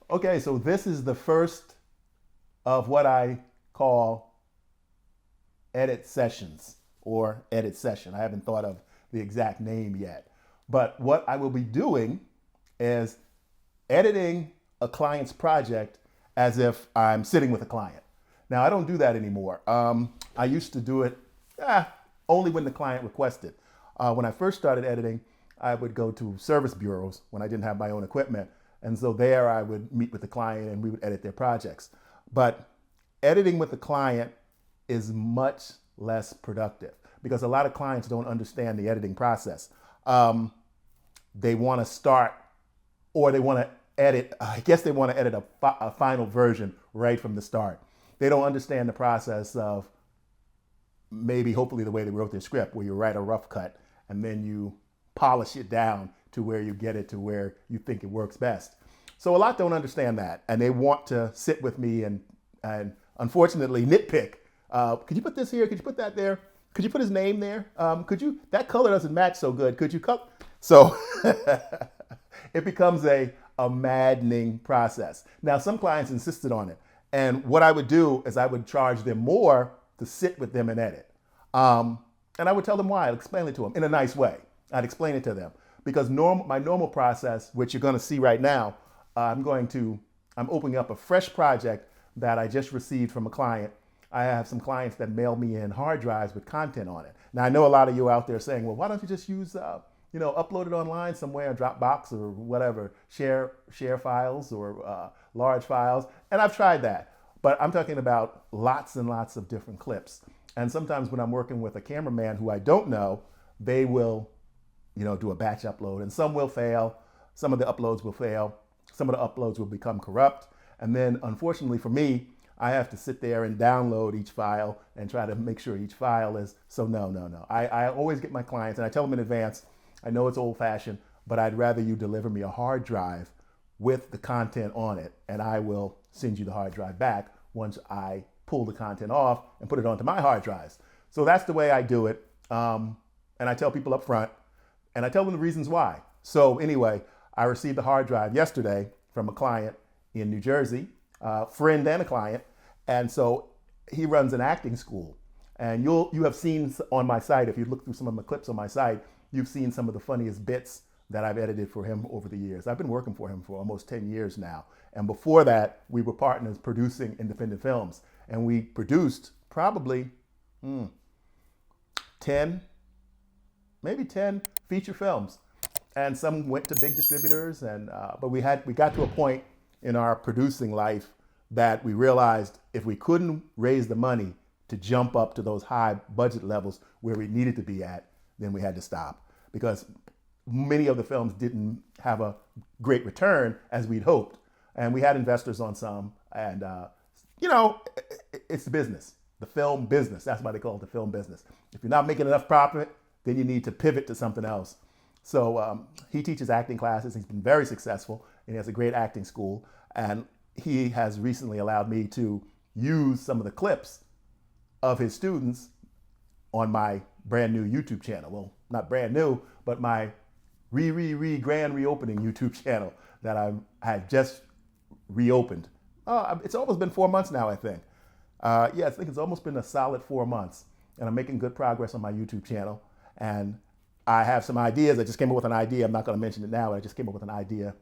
Okay, so this is the first of what I call edit sessions or edit session. I haven't thought of the exact name yet. But what I will be doing is editing a client's project as if I'm sitting with a client. Now, I don't do that anymore. I used to do it only when the client requested. When I first started editing, I would go to service bureaus when I didn't have my own equipment. And so there I would meet with the client and we would edit their projects. But editing with the client is much less productive because a lot of clients don't understand the editing process. They want to start or they want to edit, I guess they want to edit a final version right from the start. They don't understand the process of maybe hopefully the way they wrote their script where you write a rough cut and then you polish it down to where you get it to where you think it works best. So a lot don't understand that and they want to sit with me and unfortunately nitpick. Could you put this here? Could you put that there? Could you put his name there? Could you, that color doesn't match so good. Could you cut? So it becomes a maddening process. Now, some clients insisted on it. And what I would do is I would charge them more to sit with them and edit. And I would tell them why. I'd explain it to them in a nice way. I'd explain it to them. Because my normal process, which you're going to see right now, I'm opening up a fresh project that I just received from a client. I have some clients that mail me in hard drives with content on it. Now, I know a lot of you out there saying, well, why don't you just use, upload it online somewhere, Dropbox or whatever, share files or large files. And I've tried that. But I'm talking about lots and lots of different clips. And sometimes when I'm working with a cameraman who I don't know, they will, do a batch upload. And some will fail. Some of the uploads will fail. Some of the uploads will become corrupt. And then, unfortunately for me, I have to sit there and download each file and try to make sure each file is, so no. I always get my clients, and I tell them in advance, I know it's old fashioned, but I'd rather you deliver me a hard drive with the content on it, and I will send you the hard drive back once I pull the content off and put it onto my hard drives. So that's the way I do it. And I tell people up front, and I tell them the reasons why. So anyway, I received the hard drive yesterday from a client in New Jersey, friend and a client. And so he runs an acting school. And you have seen on my site, if you look through some of my clips on my site, you've seen some of the funniest bits that I've edited for him over the years. I've been working for him for almost 10 years now. And before that, we were partners producing independent films. And we produced probably 10, maybe 10 feature films. And some went to big distributors. But we got to a point in our producing life that we realized if we couldn't raise the money to jump up to those high budget levels where we needed to be at, then we had to stop because many of the films didn't have a great return as we'd hoped. And we had investors on some. And, it's the business, the film business. That's why they call it the film business. If you're not making enough profit, then you need to pivot to something else. So he teaches acting classes. He's been very successful and he has a great acting school. And he has recently allowed me to use some of the clips of his students on my brand new YouTube channel. Well, not brand new, but my grand reopening YouTube channel that I had just reopened. It's almost been 4 months now, I think. I think it's almost been a solid 4 months. And I'm making good progress on my YouTube channel. And I have some ideas. I just came up with an idea. I'm not going to mention it now. I just came up with an idea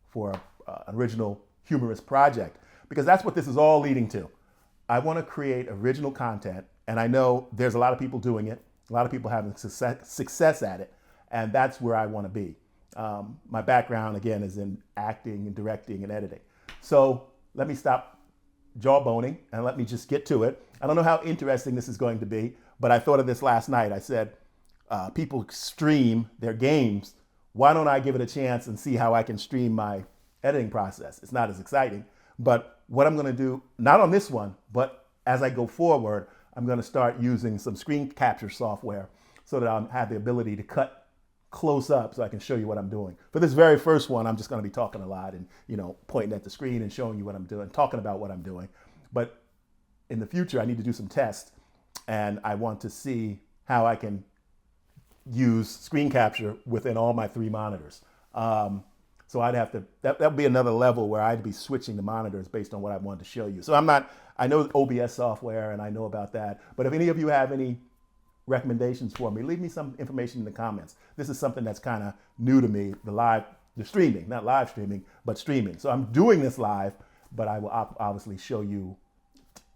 for an original humorous project because that's what this is all leading to. I want to create original content, and I know there's a lot of people doing it, a lot of people having success at it, and that's where I want to be. My background, again, is in acting and directing and editing. So let me stop jawboning and let me just get to it. I don't know how interesting this is going to be, but I thought of this last night. I said, people stream their games. Why don't I give it a chance and see how I can stream my editing process? It's not as exciting, but what I'm going to do, not on this one, but as I go forward, I'm going to start using some screen capture software so that I'll have the ability to cut close up so I can show you what I'm doing. For this very first one, I'm just going to be talking a lot and, pointing at the screen and showing you what I'm doing, talking about what I'm doing. But in the future, I need to do some tests and I want to see how I can use screen capture within all my 3 monitors. So I'd have to, that would be another level where I'd be switching the monitors based on what I wanted to show you. So I know OBS software and I know about that. But if any of you have any recommendations for me, leave me some information in the comments. This is something that's kind of new to me, the streaming, not live streaming, but streaming. So I'm doing this live, but I will obviously show you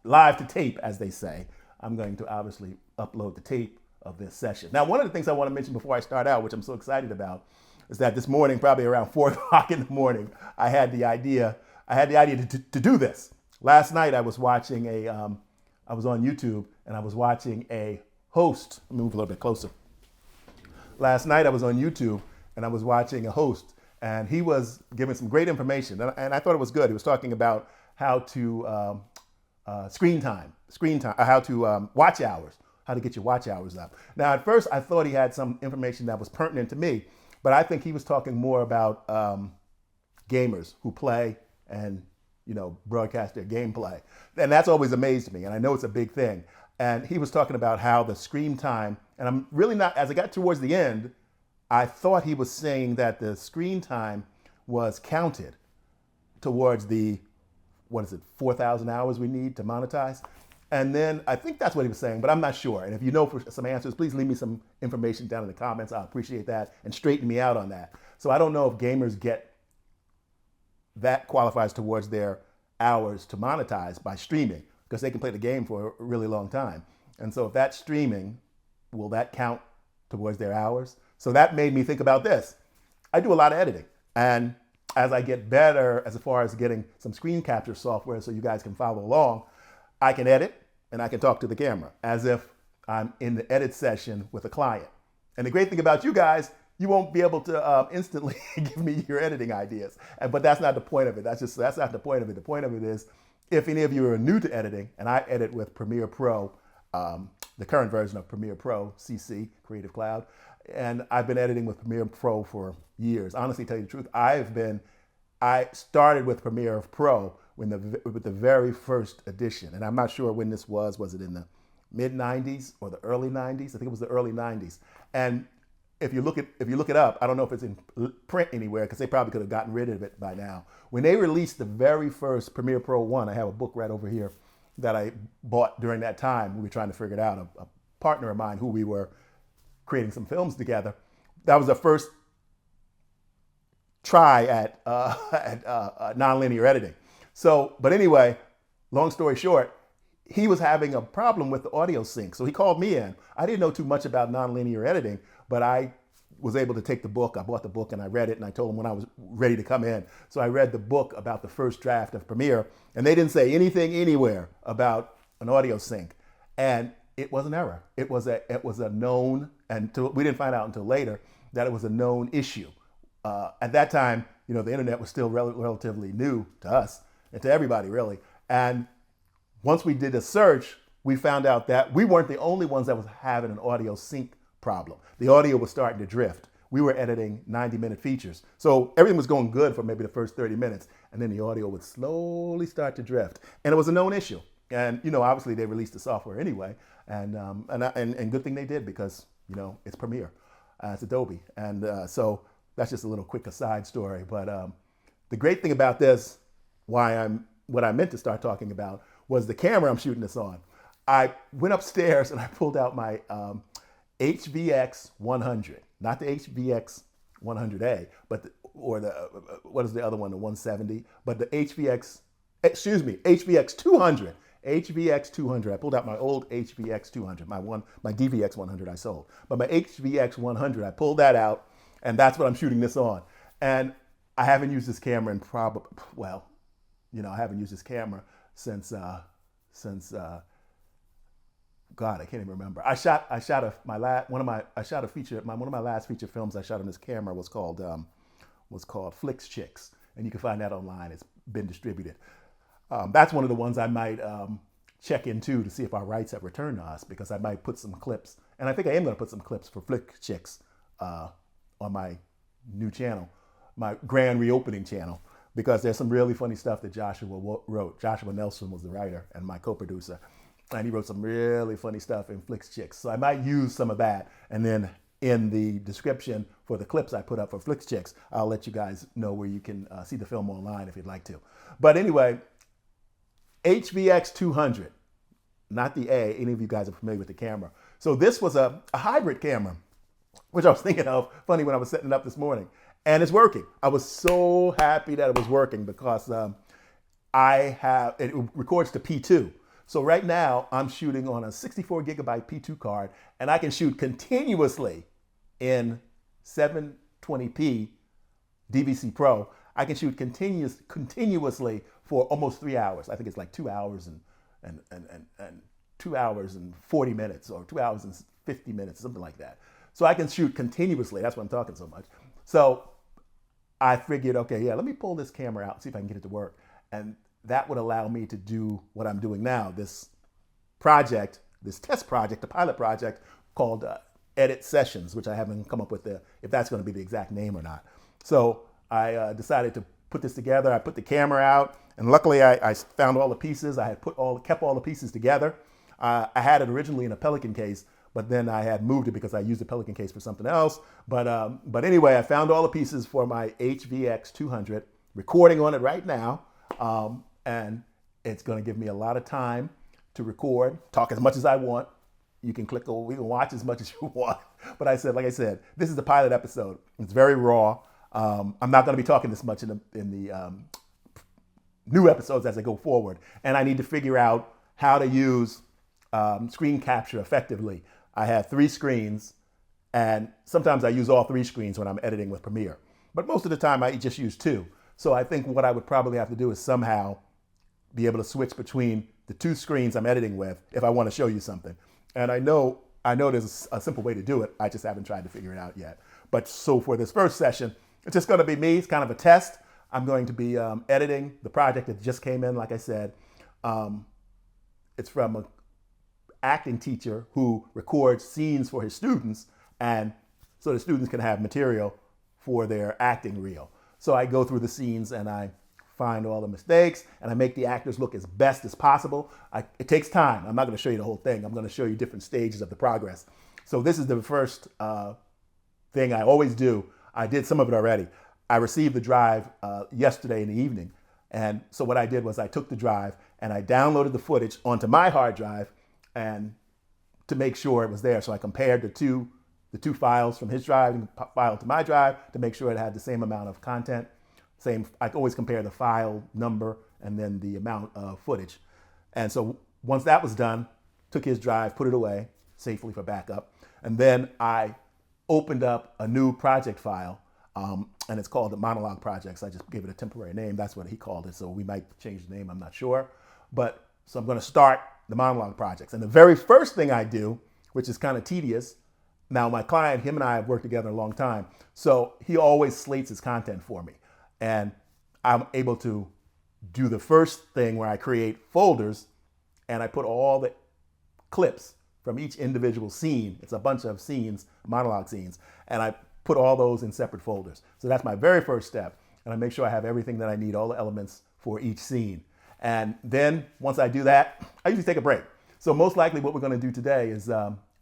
live to tape, as they say. I'm going to obviously upload the tape of this session. Now, one of the things I want to mention before I start out, which I'm so excited about, is that this morning, probably around 4 o'clock in the morning, I had the idea to do this. Last night, I was watching I was on YouTube and I was watching a host. Let me move a little bit closer. Last night, I was on YouTube and I was watching a host, and he was giving some great information, and I thought it was good. He was talking about how to screen time, how to watch hours, how to get your watch hours up. Now, at first, I thought he had some information that was pertinent to me, but I think he was talking more about gamers who play and broadcast their gameplay. And that's always amazed me, and I know it's a big thing. And he was talking about how the screen time, and I'm really not, as I got towards the end, I thought he was saying that the screen time was counted towards the, 4,000 hours we need to monetize? And then I think that's what he was saying, but I'm not sure. And if you know for some answers, please leave me some information down in the comments. I'll appreciate that, and straighten me out on that. So I don't know if gamers get that qualifies towards their hours to monetize by streaming, because they can play the game for a really long time. And so if that's streaming, will that count towards their hours? So that made me think about this. I do a lot of editing, and as I get better as far as getting some screen capture software so you guys can follow along, I can edit and I can talk to the camera as if I'm in the edit session with a client. And the great thing about you guys, you won't be able to instantly give me your editing ideas. But that's not the point of it. That's not the point of it. The point of it is, if any of you are new to editing, and I edit with Premiere Pro, the current version of Premiere Pro, CC, Creative Cloud, and I've been editing with Premiere Pro for years. Honestly, to tell you the truth, I started with Premiere Pro with the very first edition, and I'm not sure when this was. Was it in the mid 90s or the early 90s? I think it was the early 90s. And if you look it up, I don't know if it's in print anywhere, because they probably could have gotten rid of it by now. When they released the very first Premiere Pro 1, I have a book right over here that I bought during that time. We were trying to figure it out. A partner of mine who we were creating some films together. That was the first try at nonlinear editing. So, but anyway, long story short, he was having a problem with the audio sync. So he called me in. I didn't know too much about nonlinear editing, but I was able to take the book. I bought the book and I read it, and I told him when I was ready to come in. So I read the book about the first draft of Premiere, and they didn't say anything anywhere about an audio sync. And it was an error. It was a known, and we didn't find out until later that it was a known issue. At that time, the internet was still relatively new to us and to everybody, really. And once we did a search, we found out that we weren't the only ones that was having an audio sync problem. The audio was starting to drift. We were editing 90-minute features. So everything was going good for maybe the first 30 minutes, and then the audio would slowly start to drift. And it was a known issue. And, obviously they released the software anyway. And good thing they did, because, it's Premiere. It's Adobe. And so that's just a little quick aside story. But the great thing about this, what I meant to start talking about, was the camera I'm shooting this on. I went upstairs and I pulled out my HVX 100, not the HVX 100A, what is the other one, the 170, but the HVX 200. HVX 200. I pulled out my old HVX 200, my DVX 100 I sold. But my HVX 100, I pulled that out, and that's what I'm shooting this on. And I haven't used this camera in I haven't used this camera since God, I can't even remember. One of my last feature films I shot on this camera was called Flicks Chicks, and you can find that online. It's been distributed. That's one of the ones I might check into to see if our rights have returned to us, because I might put some clips, and I think I am going to put some clips for Flicks Chicks on my new channel, my grand reopening channel, because there's some really funny stuff that Joshua wrote. Joshua Nelson was the writer and my co-producer, and he wrote some really funny stuff in Flicks Chicks. So I might use some of that and then in the description for the clips I put up for Flicks Chicks. I'll let you guys know where you can see the film online if you'd like to. But anyway, HVX 200, not the A. Any of you guys are familiar with the camera. So this was a hybrid camera, which I was thinking of, funny, when I was setting it up this morning. And it's working. I was so happy that it was working because it records to P2. So right now I'm shooting on a 64 gigabyte P2 card, and I can shoot continuously in 720p DVC Pro. I can shoot continuously for almost 3 hours. I think it's like 2 hours and 2 hours and 40 minutes, or 2 hours and 50 minutes, something like that. So I can shoot continuously. That's why I'm talking so much. So I figured, okay, yeah, let me pull this camera out and see if I can get it to work. And that would allow me to do what I'm doing now, this project, this test project, the pilot project called Edit Sessions, which I haven't come up with if that's going to be the exact name or not. So I decided to put this together. I put the camera out, and luckily I found all the pieces. I had kept all the pieces together. I had it originally in a Pelican case, but then I had moved it because I used the Pelican case for something else. But anyway, I found all the pieces for my HVX 200, recording on it right now. And it's going to give me a lot of time to record, talk as much as I want. You can click over, you can watch as much as you want. But like I said, this is the pilot episode. It's very raw. I'm not going to be talking this much in the new episodes as I go forward. And I need to figure out how to use screen capture effectively. I have 3 screens, and sometimes I use all 3 screens when I'm editing with Premiere. But most of the time I just use 2. So I think what I would probably have to do is somehow be able to switch between the 2 screens I'm editing with if I want to show you something. And I know there's a simple way to do it. I just haven't tried to figure it out yet. But so for this first session, it's just going to be me. It's kind of a test. I'm going to be editing the project that just came in, like I said. It's from an acting teacher who records scenes for his students, and so the students can have material for their acting reel. So I go through the scenes and I find all the mistakes, and I make the actors look as best as possible. It takes time. I'm not going to show you the whole thing. I'm going to show you different stages of the progress. So this is the first thing I always do. I did some of it already. I received the drive yesterday in the evening. And so what I did was I took the drive and I downloaded the footage onto my hard drive, and to make sure it was there. So I compared the two files from his drive and the file to my drive to make sure it had the same amount of content. I always compare the file number and then the amount of footage. And so once that was done, took his drive, put it away safely for backup. And then I opened up a new project file, and it's called the Monologue Projects. I just gave it a temporary name. That's what he called it. So we might change the name, I'm not sure. So I'm going to start the Monologue Projects. And the very first thing I do, which is kind of tedious, now my client, him and I have worked together a long time, so he always slates his content for me. And I'm able to do the first thing where I create folders, and I put all the clips from each individual scene. It's a bunch of scenes, monologue scenes, and I put all those in separate folders. So that's my very first step. And I make sure I have everything that I need, all the elements for each scene. And then once I do that, I usually take a break. So most likely what we're going to do today is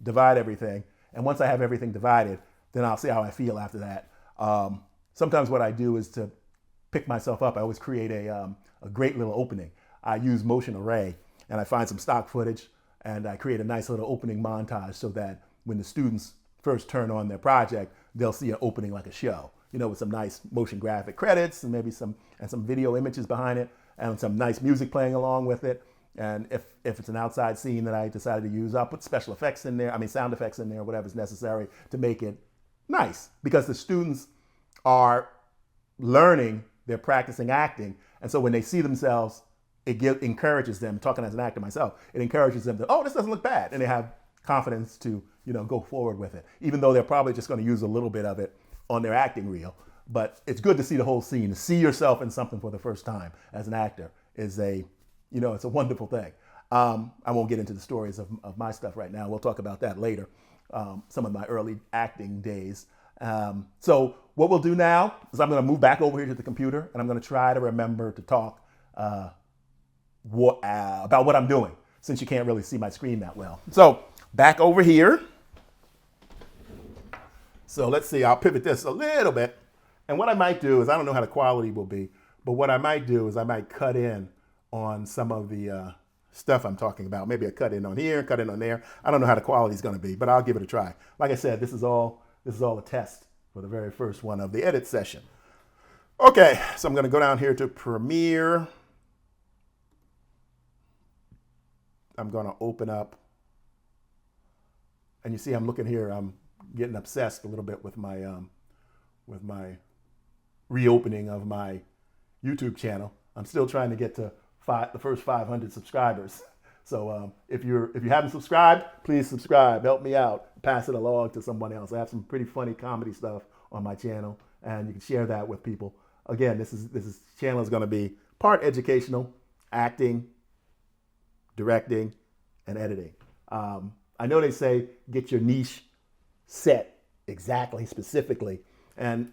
divide everything. And once I have everything divided, then I'll see how I feel after that. Sometimes what I do is to pick myself up. I always create a great little opening. I use Motion Array, and I find some stock footage, and I create a nice little opening montage so that when the students first turn on their project, they'll see an opening like a show, with some nice motion graphic credits and maybe some video images behind it and some nice music playing along with it. And if it's an outside scene that I decided to use, I'll put special effects in there, sound effects in there, whatever's necessary to make it nice, because the students are learning, they're practicing acting. And so when they see themselves, it encourages them, talking as an actor myself, it encourages them to, oh, this doesn't look bad. And they have confidence to, go forward with it, even though they're probably just going to use a little bit of it on their acting reel. But it's good to see the whole scene. To see yourself in something for the first time as an actor is it's a wonderful thing. I won't get into the stories of my stuff right now. We'll talk about that later, some of my early acting days. So what we'll do now is I'm going to move back over here to the computer, and I'm going to try to remember to talk about what I'm doing, since you can't really see my screen that well. So back over here. So let's see, I'll pivot this a little bit. And what I might do is, I don't know how the quality will be, but what I might do is I might cut in on some of the stuff I'm talking about. Maybe I cut in on here, cut in on there. I don't know how the quality is going to be, but I'll give it a try. Like I said, this is all a test for the very first one of the edit session. Okay, so I'm going to go down here to Premiere. I'm going to open up, and you see I'm looking here. I'm getting obsessed a little bit with my reopening of my YouTube channel. I'm still trying to get to the first 500 subscribers. So if you haven't subscribed, please subscribe. Help me out. Pass it along to someone else. I have some pretty funny comedy stuff on my channel, and you can share that with people. Again, this channel is going to be part educational, acting, directing, and editing. I know they say get your niche set exactly, specifically, and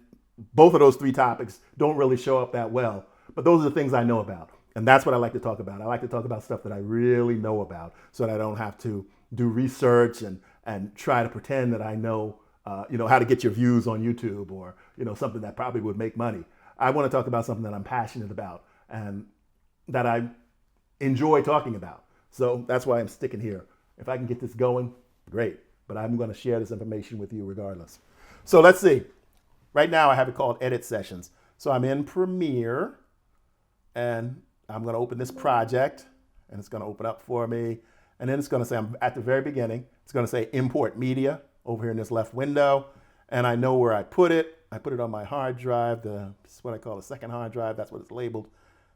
both of those three topics don't really show up that well, but those are the things I know about, and that's what I like to talk about. I like to talk about stuff that I really know about, so that I don't have to do research and try to pretend that I know, how to get your views on YouTube, or something that probably would make money. I want to talk about something that I'm passionate about and that I enjoy talking about. So that's why I'm sticking here. If I can get this going, great. But I'm going to share this information with you regardless. So let's see. Right now I have it called Edit Sessions. So I'm in Premiere, and I'm going to open this project, and it's going to open up for me. And then it's going to say, I'm at the very beginning, it's going to say Import Media over here in this left window. And I know where I put it. I put it on my hard drive. This is what I call the second hard drive. That's what it's labeled.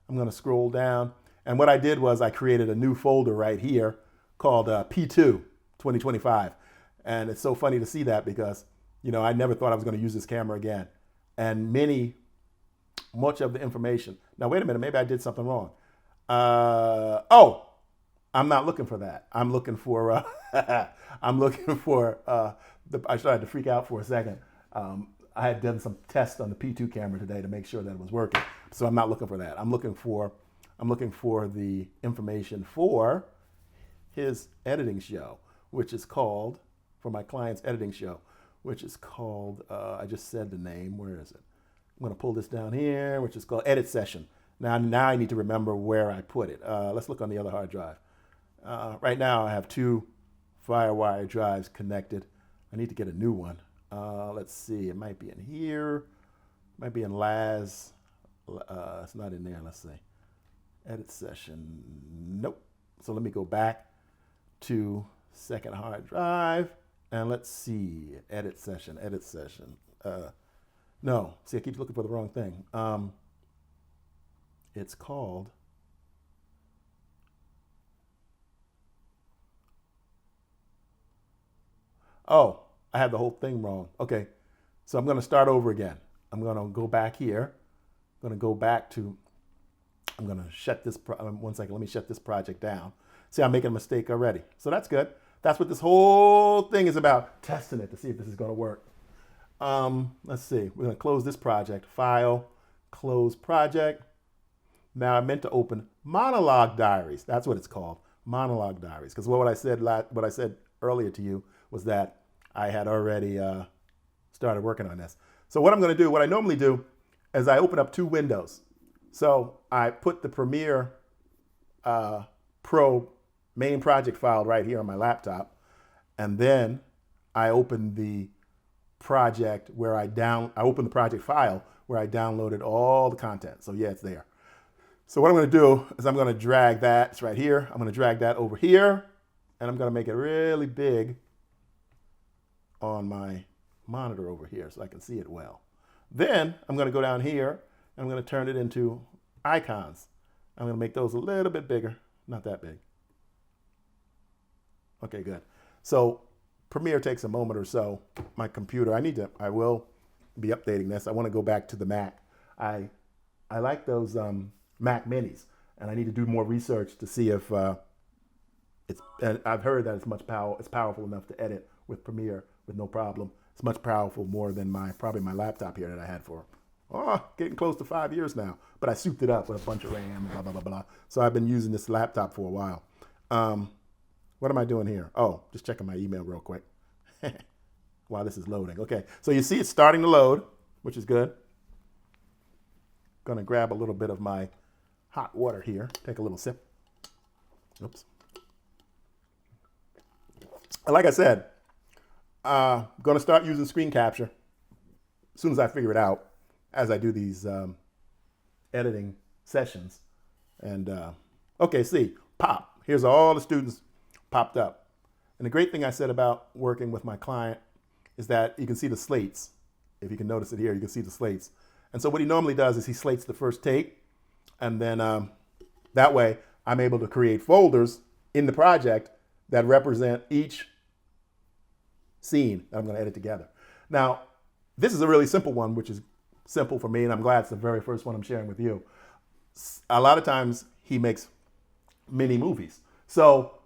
I'm going to scroll down. And what I did was I created a new folder right here called P2 2025. And it's so funny to see that because, I never thought I was going to use this camera again. And much of the information. Now, wait a minute. Maybe I did something wrong. I'm not looking for that. I'm looking for, I started to freak out for a second. I had done some tests on the P2 camera today to make sure that it was working. So I'm not looking for that. I'm looking for the information for his editing show, which is called, for my client's editing show, which is called, I just said the name, where is it? I'm gonna pull this down here, which is called Edit Session. Now I need to remember where I put it. Let's look on the other hard drive. Right now I have 2 FireWire drives connected. I need to get a new one. Let's see, it might be in here, might be in Laz. It's not in there, let's see. Edit Session, nope. So let me go back to second hard drive, and let's see, Edit Session. No, see, I keep looking for the wrong thing. It's called, I have the whole thing wrong. Okay, so I'm going to start over again. I'm going to go back here. I'm going to go back to, I'm going to shut this, one second, let me shut this project down. See, I'm making a mistake already. So that's good. That's what this whole thing is about, testing it to see if this is going to work. Let's see, we're going to close this project. File, close project. Now I meant to open Monologue Diaries. That's what it's called, Monologue Diaries. Because what I said earlier to you was that I had already started working on this. So what I'm going to do, what I normally do, is I open up 2 windows. So I put the Premiere Pro main project file right here on my laptop, and then I open the project where I open the project file where I downloaded all the content. So yeah, it's there. So what I'm going to do is I'm going to drag that. It's right here. I'm going to drag that over here, and I'm going to make it really big on my monitor over here so I can see it well. Then I'm going to go down here and I'm going to turn it into icons. I'm going to make those a little bit bigger, not that big. Okay, good. So Premiere takes a moment or so. My computer, I will be updating this. I want to go back to the Mac. I like those Mac Minis, and I need to do more research to see if and I've heard that it's powerful enough to edit with Premiere with no problem. It's much powerful more than probably my laptop here that I had for getting close to 5 years now. But I souped it up with a bunch of RAM, blah, blah, blah, blah. So I've been using this laptop for a while. What am I doing here? Oh, just checking my email real quick. while this is loading. Okay, so you see it's starting to load, which is good. Gonna grab a little bit of my hot water here. Take a little sip. Oops. Like I said, gonna start using screen capture as soon as I figure it out as I do these editing sessions. And okay, see, pop. Here's all the students popped up. And the great thing I said about working with my client is that you can see the slates. If you can notice it here, you can see the slates. And so what he normally does is he slates the first take, and then that way I'm able to create folders in the project that represent each scene that I'm going to edit together. Now, this is a really simple one, which is simple for me, and I'm glad it's the very first one I'm sharing with you. A lot of times he makes mini movies. So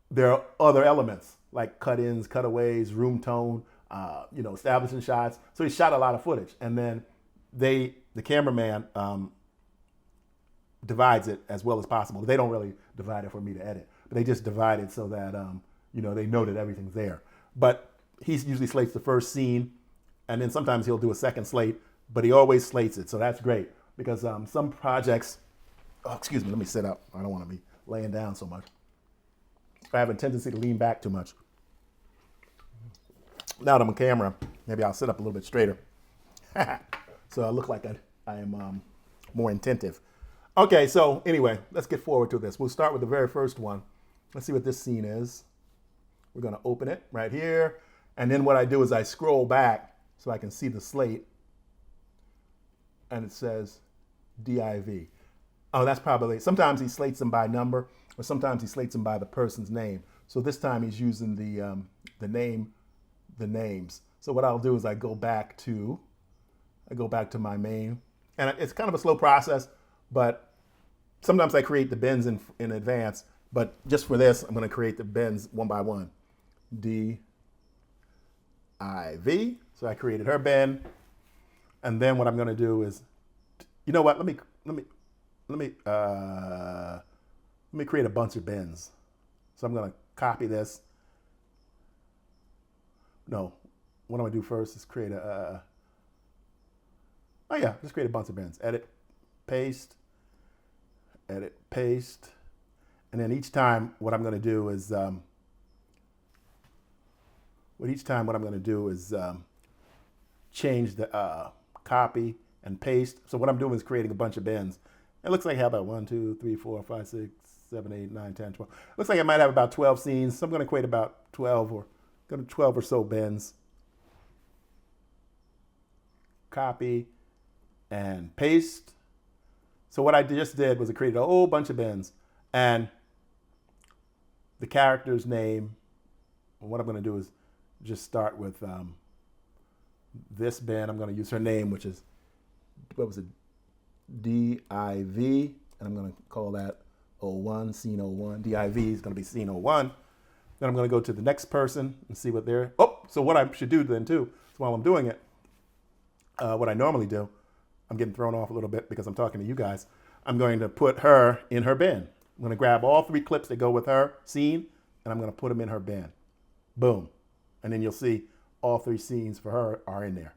there are other elements like cut-ins, cutaways, room tone, establishing shots. So he shot a lot of footage, and then the cameraman divides it as well as possible. They don't really divide it for me to edit, but they just divide it so that they know that everything's there. But he usually slates the first scene, and then sometimes he'll do a second slate, but he always slates it. So that's great because some projects. Oh, excuse me. Let me sit up. I don't want to be laying down so much. I have a tendency to lean back too much. Now that I'm on camera, maybe I'll sit up a little bit straighter. So I look like I am more attentive. Okay, so anyway, let's get forward to this. We'll start with the very first one. Let's see what this scene is. We're going to open it right here. And then what I do is I scroll back so I can see the slate. And it says DIV. Oh, that's probably, sometimes he slates them by number, or sometimes he slates them by the person's name. So this time he's using the names. So what I'll do is I go back to my main, and it's kind of a slow process, but sometimes I create the bins in advance. But just for this, I'm going to create the bins one by one. DIV. So I created her bin, and then what I'm going to do is, you know what? Let me create a bunch of bins. So I'm going to copy this. No, what I'm going to do first is create just create a bunch of bins. Edit, paste. And then each time what I'm going to do is, change the copy and paste. So what I'm doing is creating a bunch of bins. It looks like I have about 1, 2, 3, 4, 5, 6, 7, 8, 9, 10, 12. Looks like I might have about 12 scenes. So I'm going to create about 12 or so bins. Copy and paste. So what I just did was I created a whole bunch of bins, and the character's name. What I'm going to do is just start with this bin. I'm going to use her name, which is, what was it? DIV, and I'm going to call that 01, scene 01. DIV is going to be scene 01. Then I'm going to go to the next person and see what they're. So what I should do then too, is while I'm doing it, what I normally do, I'm getting thrown off a little bit because I'm talking to you guys. I'm going to put her in her bin. I'm going to grab all 3 clips that go with her scene, and I'm going to put them in her bin. Boom. And then you'll see all 3 scenes for her are in there.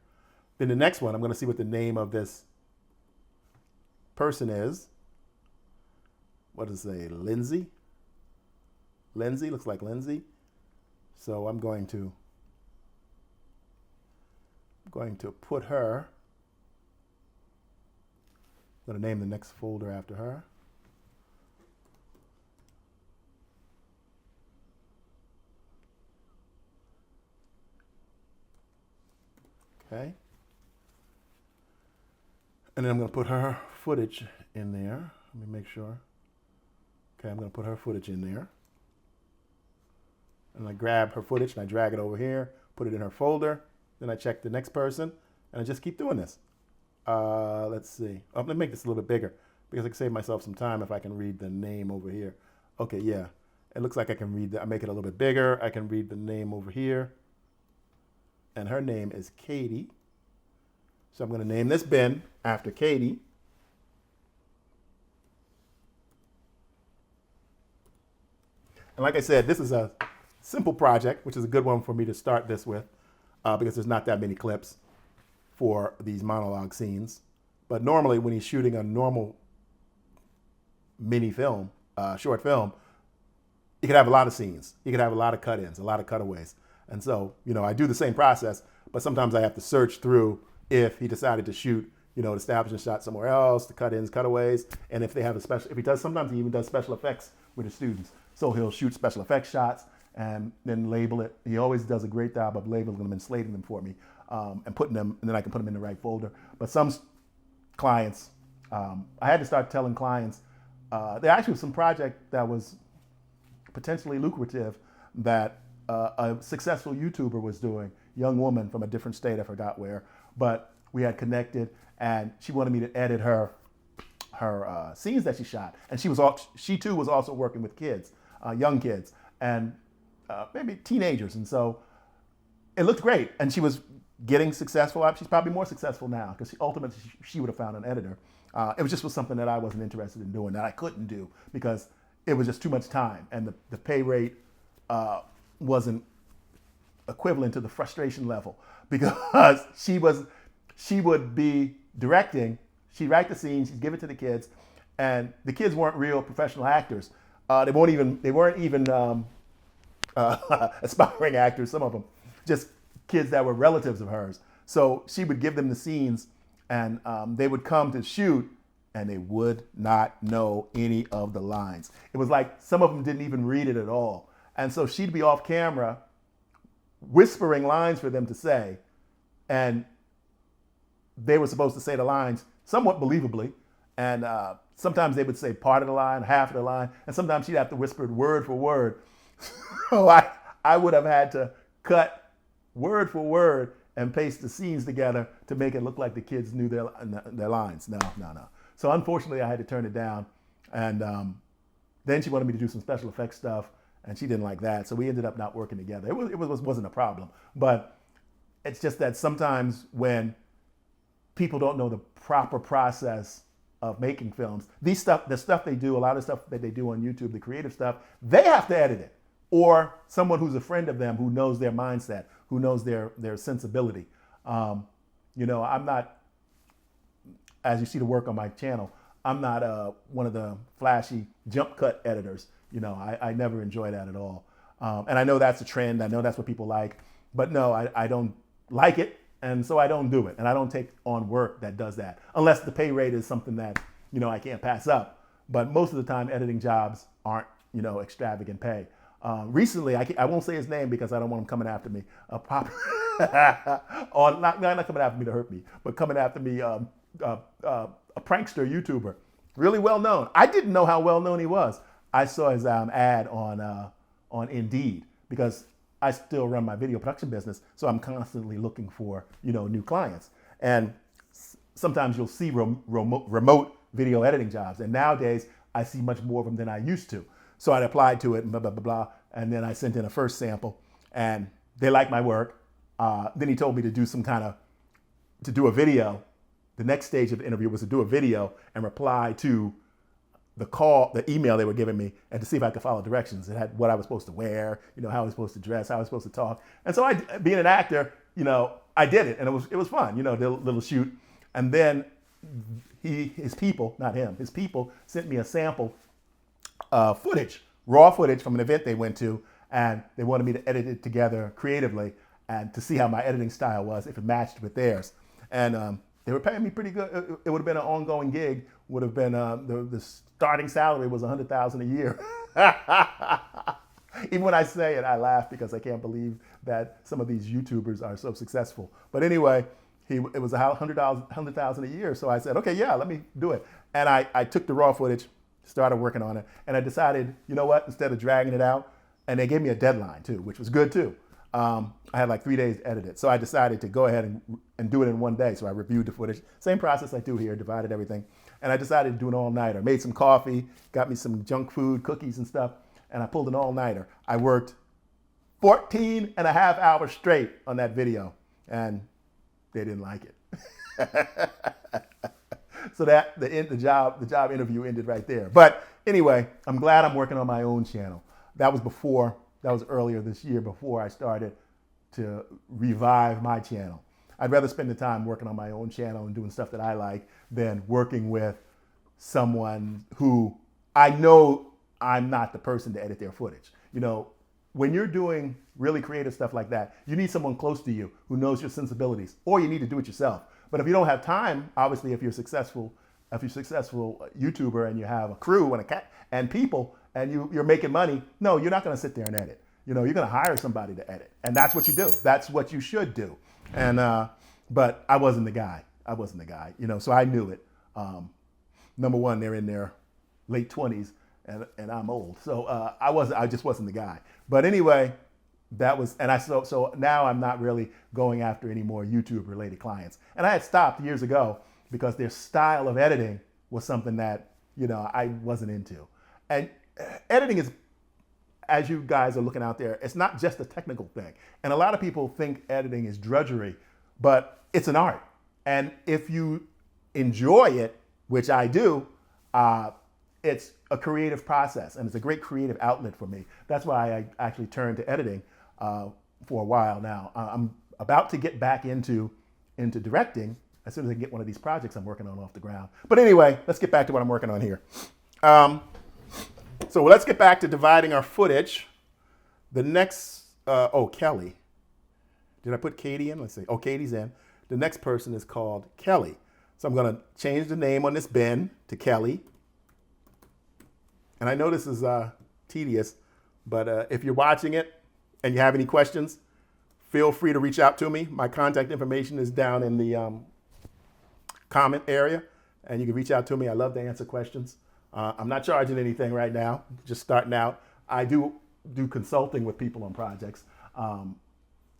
Then the next one, I'm going to see what the name of this person is. What does it say? Lindsay? Lindsay, looks like Lindsay. So I'm going to put her. I'm going to name the next folder after her. Okay. And then I'm going to put her footage in there. Let me make sure. Okay, I'm going to put her footage in there. And I grab her footage and I drag it over here, put it in her folder. Then I check the next person, and I just keep doing this. Let's see. Let me make this a little bit bigger because I can save myself some time if I can read the name over here. Okay, yeah. It looks like I can read that. I make it a little bit bigger. I can read the name over here. And her name is Katie. So I'm going to name this bin after Katie. And like I said, this is a simple project, which is a good one for me to start this with. because there's not that many clips for these monologue scenes. But normally when he's shooting a normal mini film, short film, he could have a lot of scenes. He could have a lot of cut-ins, a lot of cutaways. And so, I do the same process, but sometimes I have to search through if he decided to shoot, the establishing shot somewhere else, the cut-ins, cutaways, and if they have if he does, sometimes he even does special effects with his students. So he'll shoot special effects shots and then label it. He always does a great job of labeling them and slating them for me and putting them, and then I can put them in the right folder. But some clients, I had to start telling clients, there actually was some project that was potentially lucrative that a successful YouTuber was doing, young woman from a different state, I forgot where, but we had connected and she wanted me to edit her scenes that she shot. And she too was also working with kids, young kids, and maybe teenagers. And so it looked great. And she was getting successful. She's probably more successful now because ultimately she would have found an editor. It was something that I wasn't interested in doing, that I couldn't do because it was just too much time. And the pay rate wasn't equivalent to the frustration level because she would be directing, she'd write the scenes, she'd give it to the kids, and the kids weren't real professional actors. They weren't even aspiring actors, some of them, just kids that were relatives of hers. So she would give them the scenes and they would come to shoot and they would not know any of the lines. It was like some of them didn't even read it at all. And so she'd be off camera whispering lines for them to say, and they were supposed to say the lines somewhat believably, and sometimes they would say part of the line, half of the line, and sometimes she'd have to whisper it word for word. So I would have had to cut word for word and paste the scenes together to make it look like the kids knew their lines. No. So unfortunately, I had to turn it down, and then she wanted me to do some special effects stuff, and she didn't like that, so we ended up not working together. It wasn't a problem, but it's just that sometimes when people don't know the proper process of making films, the stuff they do, a lot of stuff that they do on YouTube, the creative stuff, they have to edit it, or someone who's a friend of them who knows their mindset, who knows their sensibility. I'm not, as you see the work on my channel, I'm not one of the flashy jump cut editors. I never enjoy that at all. And I know that's a trend. I know that's what people like. But no, I don't like it. And so I don't do it. And I don't take on work that does that. Unless the pay rate is something that, I can't pass up. But most of the time, editing jobs aren't, extravagant pay. Recently, I won't say his name because I don't want him coming after me. Or not coming after me to hurt me, but coming after me, a prankster YouTuber. Really well known. I didn't know how well known he was. I saw his ad on Indeed because I still run my video production business, so I'm constantly looking for new clients. And sometimes you'll see remote video editing jobs, and nowadays I see much more of them than I used to. So I applied to it and blah blah blah blah, and then I sent in a first sample, and they liked my work. Then he told me to do a video. The next stage of the interview was to do a video and reply to the email they were giving me, and to see if I could follow directions. It had what I was supposed to wear, how I was supposed to dress, how I was supposed to talk. And so being an actor, I did it, and it was fun, the little shoot. And then his people sent me a sample footage, raw footage from an event they went to, and they wanted me to edit it together creatively and to see how my editing style was, if it matched with theirs. And they were paying me pretty good. It would have been an ongoing gig. Would have been the starting salary was $100,000 a year. Even when I say it, I laugh because I can't believe that some of these YouTubers are so successful. But anyway, it was $100,000 a year. So I said, okay, yeah, let me do it. And I took the raw footage, started working on it, and I decided, you know what? Instead of dragging it out, and they gave me a deadline too, which was good too. I had like 3 days to edit it. So I decided to go ahead and do it in one day. So I reviewed the footage. Same process I do here, divided everything. And I decided to do an all-nighter. Made some coffee, got me some junk food, cookies and stuff, and I pulled an all-nighter. I worked 14 and a half hours straight on that video, and they didn't like it. So the job interview ended right there. But anyway, I'm glad I'm working on my own channel. That was earlier this year before I started to revive my channel. I'd rather spend the time working on my own channel and doing stuff that I like than working with someone who I know I'm not the person to edit their footage. You know, when you're doing really creative stuff like that, you need someone close to you who knows your sensibilities, or you need to do it yourself. But if you don't have time, obviously, if you're a successful YouTuber and you have a crew and people and you're making money, no, you're not going to sit there and edit. You know, you're going to hire somebody to edit, and that's what you do. That's what you should do. And but I wasn't the guy. You know, so I knew it. Number one, they're in their late 20s, and I'm old, so I just wasn't the guy. But anyway, that was, and so now I'm not really going after any more YouTube related clients. And I had stopped years ago because their style of editing was something that, you know, I wasn't into. And editing is, as you guys are looking out there, it's not just a technical thing. And a lot of people think editing is drudgery, but it's an art. And if you enjoy it, which I do, it's a creative process, and it's a great creative outlet for me. That's why I actually turned to editing for a while now. I'm about to get back into directing as soon as I get one of these projects I'm working on off the ground. But anyway, let's get back to what I'm working on here. So let's get back to dividing our footage. The next, Kelly. Did I put Katie in? Let's see. Oh, Katie's in. The next person is called Kelly. So I'm going to change the name on this bin to Kelly. And I know this is tedious, but if you're watching it and you have any questions, feel free to reach out to me. My contact information is down in the comment area, and you can reach out to me. I love to answer questions. I'm not charging anything right now, just starting out. I do consulting with people on projects,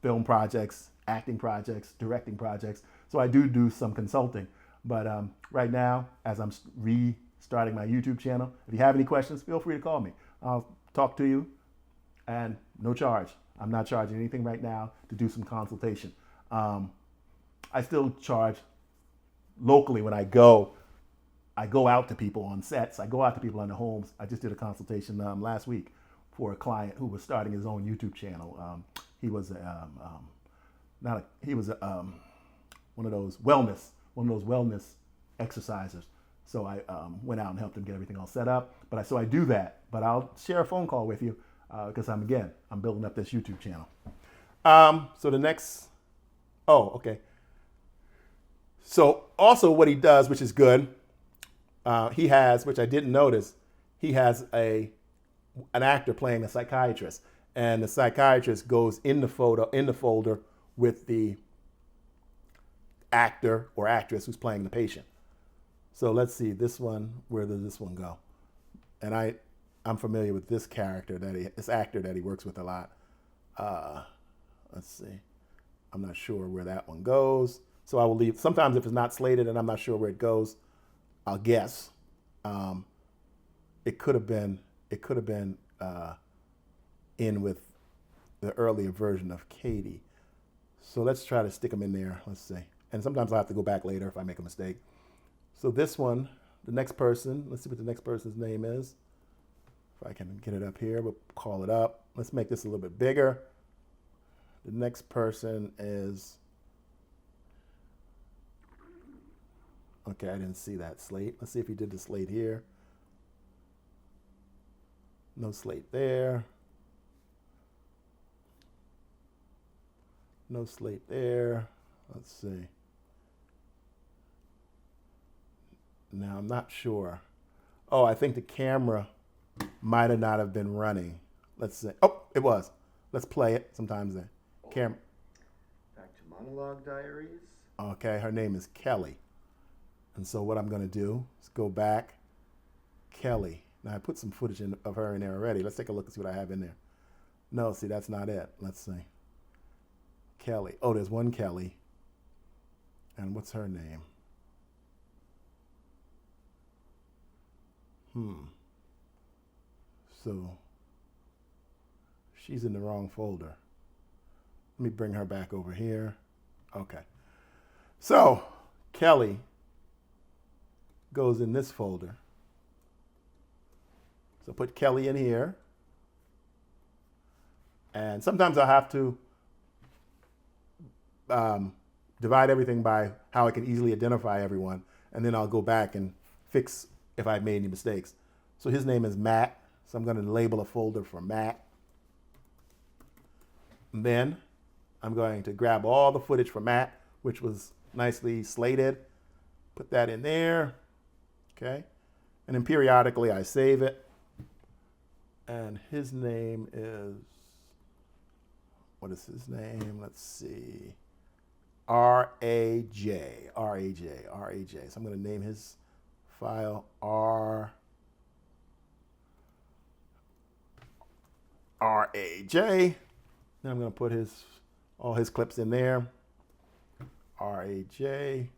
film projects, acting projects, directing projects. So I do some consulting. But right now, as I'm restarting my YouTube channel, if you have any questions, feel free to call me. I'll talk to you, and no charge. I'm not charging anything right now to do some consultation. I still charge locally when I go out to people on sets. I go out to people in the homes. I just did a consultation last week for a client who was starting his own YouTube channel. He was one of those wellness exercisers. So I went out and helped him get everything all set up. So I do that. But I'll share a phone call with you because I'm building up this YouTube channel. So the next, okay. So also what he does, which is good, he has, which I didn't notice, he has an actor playing a psychiatrist, and the psychiatrist goes in the folder with the actor or actress who's playing the patient. So let's see this one. Where does this one go? And I'm familiar with this character this actor that he works with a lot. Let's see. I'm not sure where that one goes. So I will leave. Sometimes if it's not slated and I'm not sure where it goes, I'll guess. It could have been in with the earlier version of Katie. So let's try to stick them in there. Let's see. And sometimes I'll have to go back later if I make a mistake. So this one, the next person, let's see what the next person's name is. If I can get it up here, we'll call it up. Let's make this a little bit bigger. The next person is, okay, I didn't see that slate. Let's see if he did the slate here. No slate there. No slate there. Let's see. Now, I'm not sure. Oh, I think the camera might have not have been running. Let's see. Oh, it was. Let's play it. Sometimes the camera. Back to Monologue Diaries. Okay, her name is Kelly. And so what I'm going to do is go back. Kelly. Now, I put some footage of her in there already. Let's take a look and see what I have in there. No, see, that's not it. Let's see. Kelly. Oh, there's one Kelly. And what's her name? So she's in the wrong folder. Let me bring her back over here. Okay. So Kelly goes in this folder. So put Kelly in here. And sometimes I'll have to divide everything by how I can easily identify everyone, and then I'll go back and fix if I've made any mistakes. So his name is Matt, so I'm going to label a folder for Matt. And then I'm going to grab all the footage for Matt, which was nicely slated, put that in there, okay? And then periodically I save it. And his name is, what is his name? Let's see. R-A-J. So I'm going to name his file R-A-J. Then I'm going to put all his clips in there. R-A-J.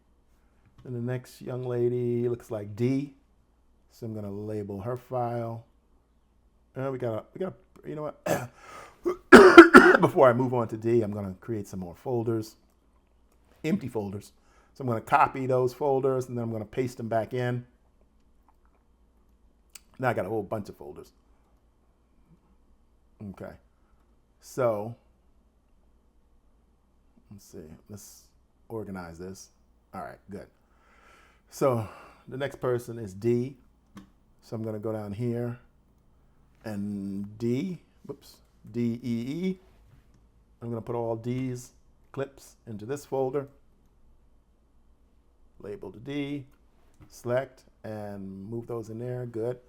And the next young lady looks like D. So I'm going to label her file. We got, you know what? Before I move on to D, I'm going to create some more folders, empty folders. So I'm going to copy those folders and then I'm going to paste them back in. Now I got a whole bunch of folders. Okay. So let's see. Let's organize this. All right, good. So the next person is D. So I'm going to go down here and D, D-E-E. I'm going to put all D's clips into this folder. Label the D, select, and move those in there. Good.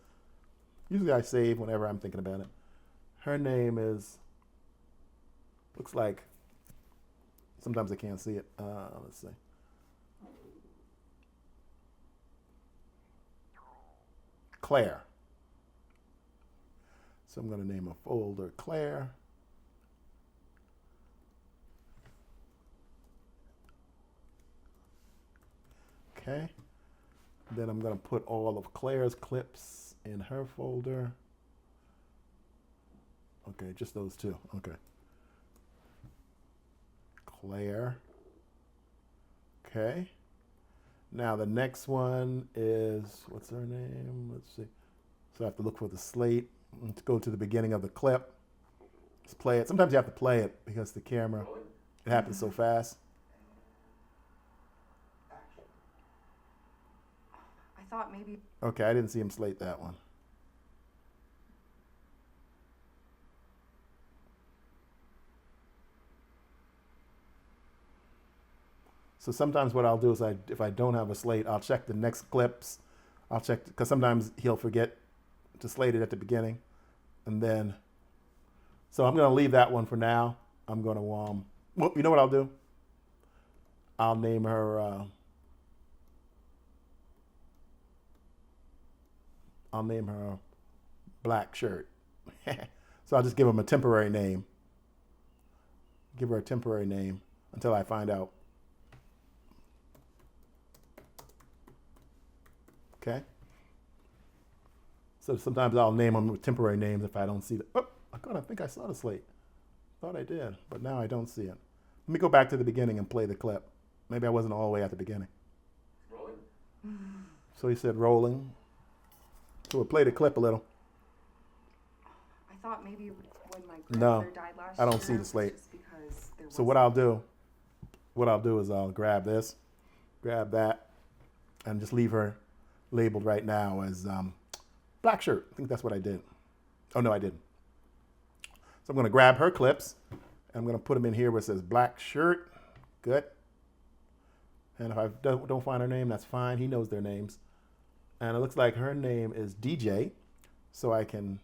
Usually I save whenever I'm thinking about it. Her name is, looks like, sometimes I can't see it. Let's see. Claire. So I'm going to name a folder Claire. Okay. Then I'm going to put all of Claire's clips in her folder. Okay, just those two. Okay. Claire. Okay. Now the next one is, what's her name? Let's see. So I have to look for the slate. Let's go to the beginning of the clip. Let's play it. Sometimes you have to play it because the camera, it happens so fast. I thought maybe. Okay, I didn't see him slate that one. So sometimes what I'll do is if I don't have a slate, I'll check the next clips. I'll check, because sometimes he'll forget to slate it at the beginning. And then, so I'm going to leave that one for now. I'm going to, well, you know what I'll do? I'll name her, Black Shirt. So I'll just give him a temporary name. Give her a temporary name until I find out. Okay. So sometimes I'll name them with temporary names if I don't see the. Oh, I think I saw the slate. Thought I did, but now I don't see it. Let me go back to the beginning and play the clip. Maybe I wasn't all the way at the beginning. Rolling? So he said rolling. So we'll play the clip a little. I thought maybe when my No, grandmother died last I don't year, see the slate. just because there So was what I'll do is I'll grab this, grab that, and just leave her labeled right now as Black Shirt. I think that's what I did. Oh, no, I didn't. So I'm going to grab her clips, and I'm going to put them in here where it says Black Shirt. Good. And if I don't find her name, that's fine. He knows their names. And it looks like her name is DJ, so I can,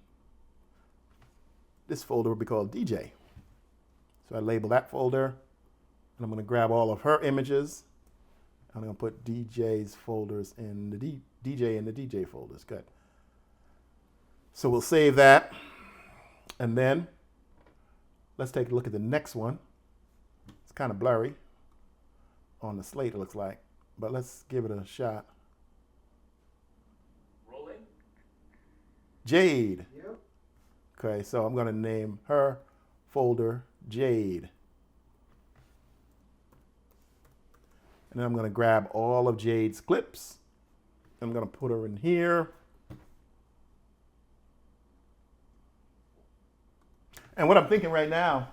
this folder will be called DJ. So I label that folder, and I'm going to grab all of her images. I'm going to put DJ's folders in the DJ in the DJ folders. Good. So we'll save that. And then let's take a look at the next one. It's kind of blurry on the slate, it looks like, but let's give it a shot. Rolling? Jade. Yep. Okay, so I'm going to name her folder Jade. And then I'm going to grab all of Jade's clips. I'm going to put her in here. And what I'm thinking right now,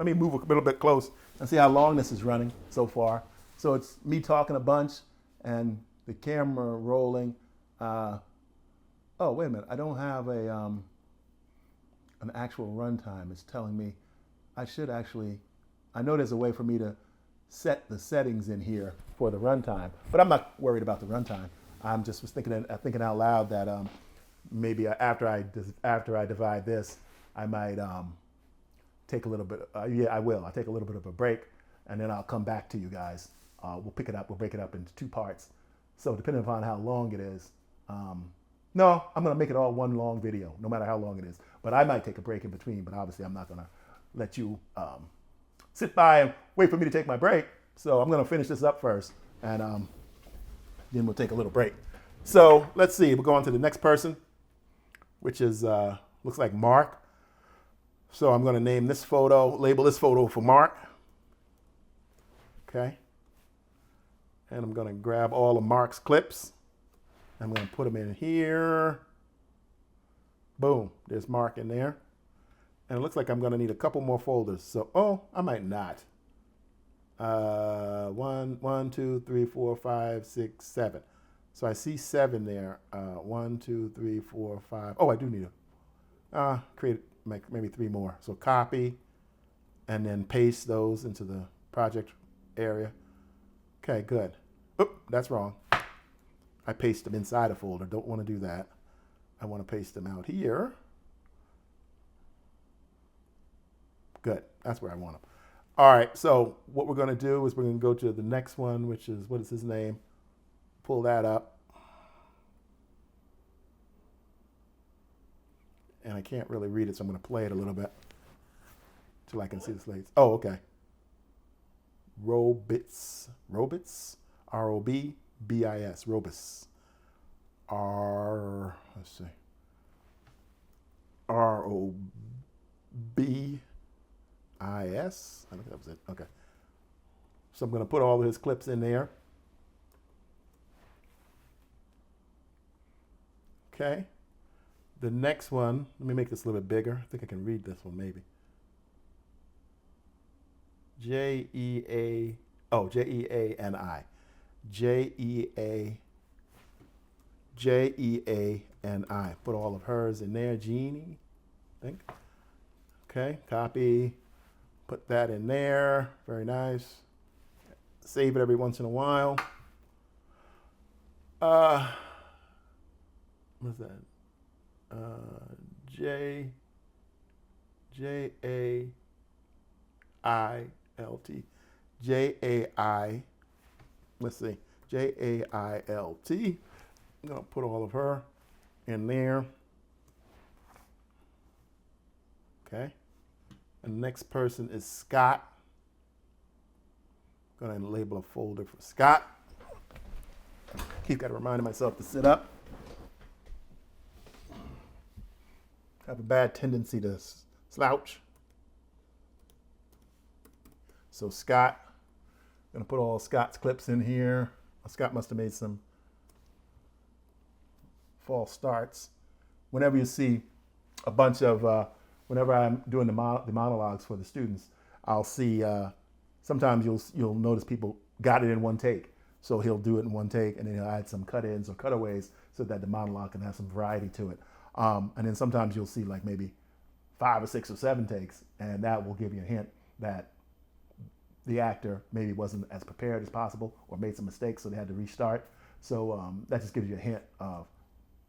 let me move a little bit close and see how long this is running so far. So it's me talking a bunch and the camera rolling. Oh, wait a minute. I don't have an actual runtime. It's telling me I should actually, I know there's a way for me to set the settings in here for the runtime, but I'm not worried about the runtime. I'm just was thinking out loud that maybe after I divide this, I might take a little bit. Yeah, I will. I'll take a little bit of a break, and then I'll come back to you guys. We'll pick it up. We'll break it up into 2 parts. So depending upon how long it is, no, I'm gonna make it all one long video, no matter how long it is. But I might take a break in between. But obviously, I'm not gonna let you sit by and wait for me to take my break. So I'm gonna finish this up first, and then we'll take a little break. So let's see. We'll go on to the next person, which is looks like Mark. So I'm gonna name this photo, label this photo for Mark. Okay. And I'm gonna grab all of Mark's clips. I'm gonna put them in here. Boom, there's Mark in there. And it looks like I'm gonna need a couple more folders. So, oh, I might not. 1, 2, 3, 4, 5, 6, 7. So I see 7 there. 1, 2, 3, 4, 5. Oh, I do need to create maybe 3 more. So copy and then paste those into the project area. Okay, good. Oop, that's wrong. I paste them inside a folder. Don't want to do that. I want to paste them out here. Good. That's where I want them. All right. So what we're going to do is we're going to go to the next one, which is, what is his name? Pull that up. And I can't really read it, so I'm going to play it a little bit till I can see the slates. Oh, okay. Robits, R-O-B-B-I-S, Robis. Let's see. R-O-B-I-S. I think that was it. Okay. So I'm going to put all of his clips in there. Okay. The next one, let me make this a little bit bigger. I think I can read this one maybe. J-E-A-N-I. J-E-A-N-I. Put all of hers in there. Jeannie, I think. Okay, copy. Put that in there. Very nice. Save it every once in a while. What's that? J-A-I-L-T. J-A-I. Let's see. J-A-I-L-T. I'm going to put all of her in there. Okay. And the next person is Scott. I'm going to label a folder for Scott. Keep got to remind myself to sit up. I have a bad tendency to slouch. So Scott, I'm going to put all Scott's clips in here. Scott must have made some false starts. Whenever you see a bunch of, whenever I'm doing the monologues for the students, I'll see, sometimes you'll notice people got it in one take. So he'll do it in one take and then he'll add some cut-ins or cutaways so that the monologue can have some variety to it. And then sometimes you'll see like maybe 5 or 6 or 7 takes, and that will give you a hint that the actor maybe wasn't as prepared as possible or made some mistakes, so they had to restart. So that just gives you a hint of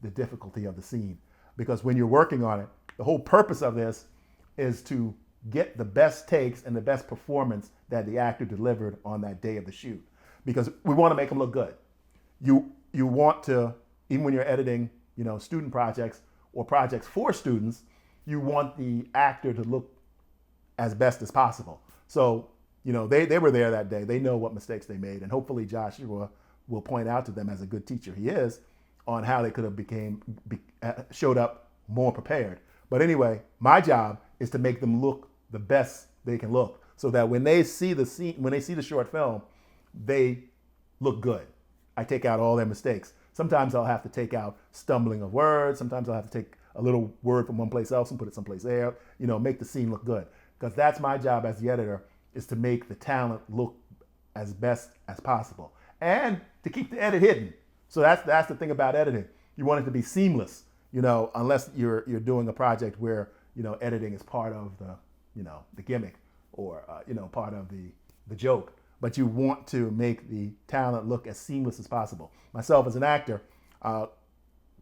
the difficulty of the scene. Because when you're working on it, the whole purpose of this is to get the best takes and the best performance that the actor delivered on that day of the shoot. Because we want to make them look good. You want to, even when you're editing, student projects or projects for students, you want the actor to look as best as possible. So, they were there that day. They know what mistakes they made. And hopefully Joshua will point out to them, as a good teacher he is, on how they could have showed up more prepared. But anyway, my job is to make them look the best they can look, so that when they see the scene, when they see the short film, they look good. I take out all their mistakes. Sometimes I'll have to take out stumbling of words. Sometimes I'll have to take a little word from one place else and put it someplace there. Make the scene look good. because that's my job as the editor, is to make the talent look as best as possible and to keep the edit hidden. So that's the thing about editing. You want it to be seamless, unless you're doing a project where, editing is part of the gimmick or, part of the joke. But you want to make the talent look as seamless as possible. Myself as an actor,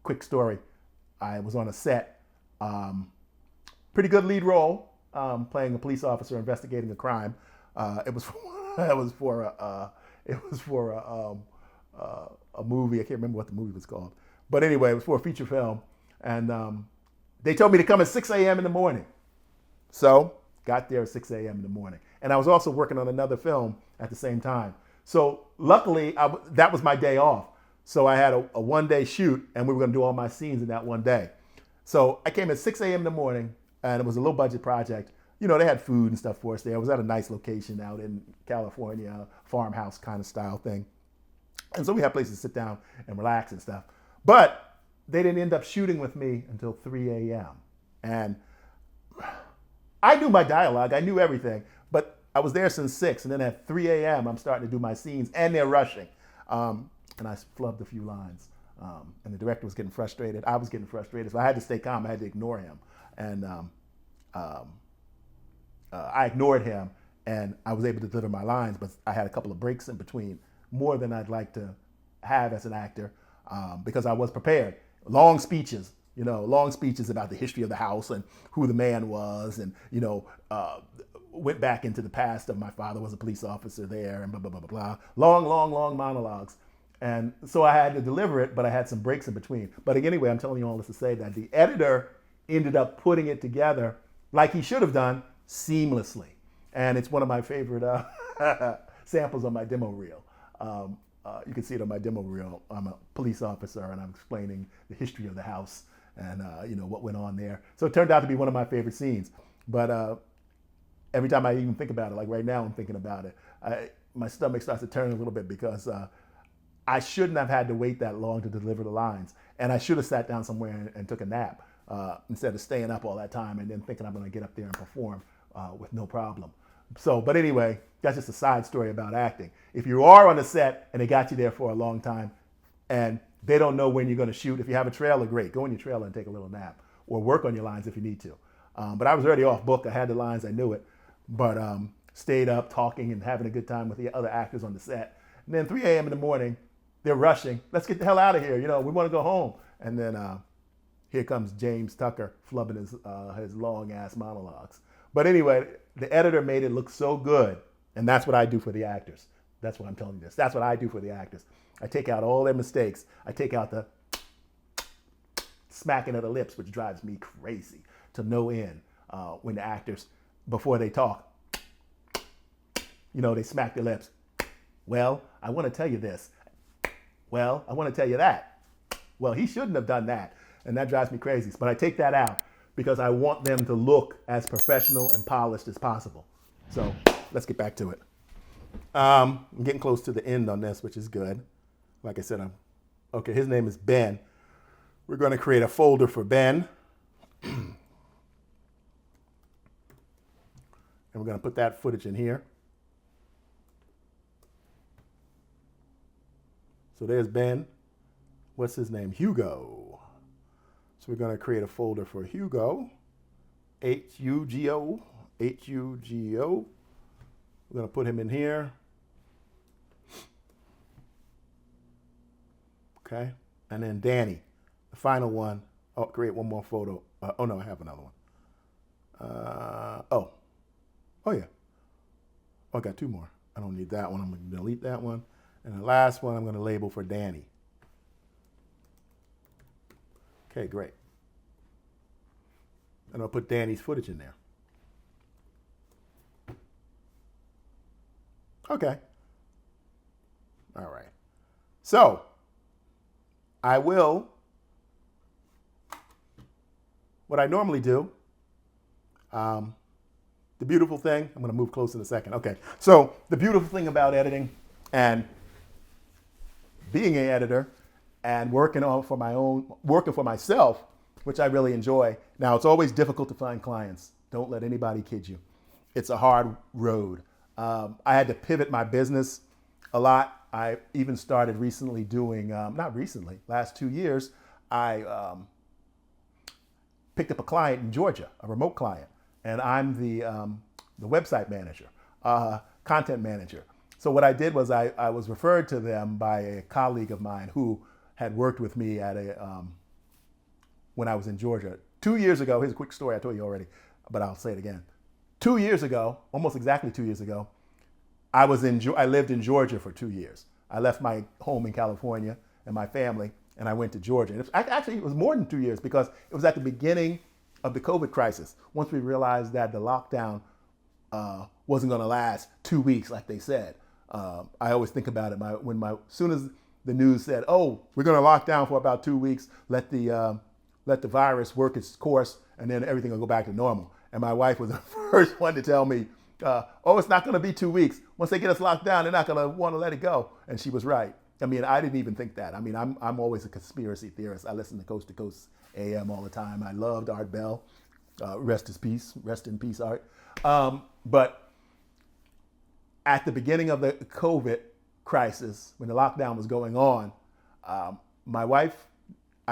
quick story, I was on a set, pretty good lead role, playing a police officer investigating a crime. It was for a movie. I can't remember what the movie was called, but anyway, it was for a feature film, and they told me to come at 6 a.m. in the morning. So got there at 6 a.m. in the morning, and I was also working on another film at the same time. So luckily, that was my day off. So I had a one-day shoot, and we were going to do all my scenes in that one day. So I came at 6 a.m. in the morning, and it was a low-budget project. They had food and stuff for us there. It was at a nice location out in California, farmhouse kind of style thing. And so we had places to sit down and relax and stuff. But they didn't end up shooting with me until 3 a.m. And I knew my dialogue. I knew everything. But I was there since 6. And then at 3 a.m., I'm starting to do my scenes. And they're rushing. And I flubbed a few lines. And the director was getting frustrated. I was getting frustrated. So I had to stay calm. I had to ignore him. And I ignored him, and I was able to deliver my lines, but I had a couple of breaks in between, more than I'd like to have as an actor, because I was prepared. Long speeches about the history of the house and who the man was, and, went back into the past of my father was a police officer there, and blah, blah, blah, blah, blah. Long monologues. And so I had to deliver it, but I had some breaks in between. But anyway, I'm telling you all this to say that the editor ended up putting it together like he should have done, seamlessly. And it's one of my favorite samples on my demo reel. You can see it on my demo reel. I'm a police officer, and I'm explaining the history of the house and what went on there. So it turned out to be one of my favorite scenes. But every time I even think about it, like right now I'm thinking about it, my stomach starts to turn a little bit, because I shouldn't have had to wait that long to deliver the lines. And I should have sat down somewhere and took a nap instead of staying up all that time and then thinking I'm going to get up there and perform with no problem. So, but anyway, that's just a side story about acting. If you are on a set and they got you there for a long time and they don't know when you're going to shoot, if you have a trailer, great. Go in your trailer and take a little nap, or work on your lines if you need to. But I was already off book. I had the lines. I knew it. But stayed up talking and having a good time with the other actors on the set. And then 3 a.m. in the morning, they're rushing. Let's get the hell out of here. We want to go home. And then here comes James Tucker flubbing his long-ass monologues. But anyway, the editor made it look so good. And that's what I do for the actors. That's why I'm telling you this. That's what I do for the actors. I take out all their mistakes. I take out the smacking of the lips, which drives me crazy to no end when the actors, before they talk, they smack their lips. Well, I want to tell you this. Well, I want to tell you that. Well, he shouldn't have done that. And that drives me crazy. But I take that out because I want them to look as professional and polished as possible. So let's get back to it. I'm getting close to the end on this, which is good. Like I said, okay, his name is Ben. We're going to create a folder for Ben. And we're going to put that footage in here. So there's Ben. What's his name? Hugo. So we're going to create a folder for Hugo. Hugo. Hugo. We're going to put him in here. Okay. And then Danny, the final one. Oh, create one more photo. Oh, no, I have another one. Oh, yeah. Oh, I got two more. I don't need that one. I'm going to delete that one. And the last one I'm going to label for Danny. Okay, great. And I'll put Danny's footage in there. Okay. All right. So, I will, what I normally do, the beautiful thing, I'm going to move close in a second. Okay. So, the beautiful thing about editing and being an editor and working for myself, which I really enjoy. Now, it's always difficult to find clients. Don't let anybody kid you. it's a hard road. I had to pivot my business a lot. I even started recently doing, not recently, last 2 years, I picked up a client in Georgia, a remote client, and I'm the website manager, content manager. So what I did was I was referred to them by a colleague of mine who had worked with me at when I was in Georgia. 2 years ago, here's a quick story I told you already, but I'll say it again. 2 years ago, almost exactly 2 years ago, I lived in Georgia for 2 years. I left my home in California and my family, and I went to Georgia. And actually, it was more than 2 years because it was at the beginning of the COVID crisis. Once we realized that the lockdown wasn't going to last 2 weeks, like they said. I always think about it as soon as the news said, "Oh, we're going to lock down for about 2 weeks. Let the virus work its course, and then everything will go back to normal." And my wife was the first one to tell me, "Oh, it's not going to be 2 weeks. Once they get us locked down, they're not going to want to let it go." And she was right. I mean, I didn't even think that. I mean, I'm always a conspiracy theorist. I listen to Coast AM all the time. I loved Art Bell. Rest in peace, Art. But at the beginning of the COVID crisis, when the lockdown was going on, I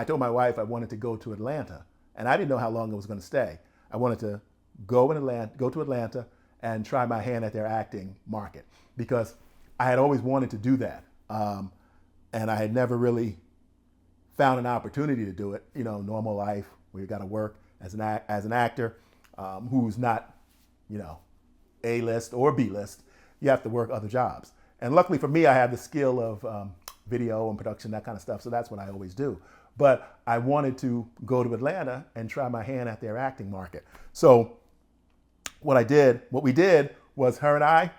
told my wife I wanted to go to Atlanta, and I didn't know how long I was going to stay. I wanted to go to Atlanta and try my hand at their acting market because I had always wanted to do that, and I had never really found an opportunity to do it. You know, normal life where you got to work as an actor who's not, A-list or B-list. You have to work other jobs. And luckily for me, I have the skill of video and production, that kind of stuff. So that's what I always do. But I wanted to go to Atlanta and try my hand at their acting market. So what we did was her and I,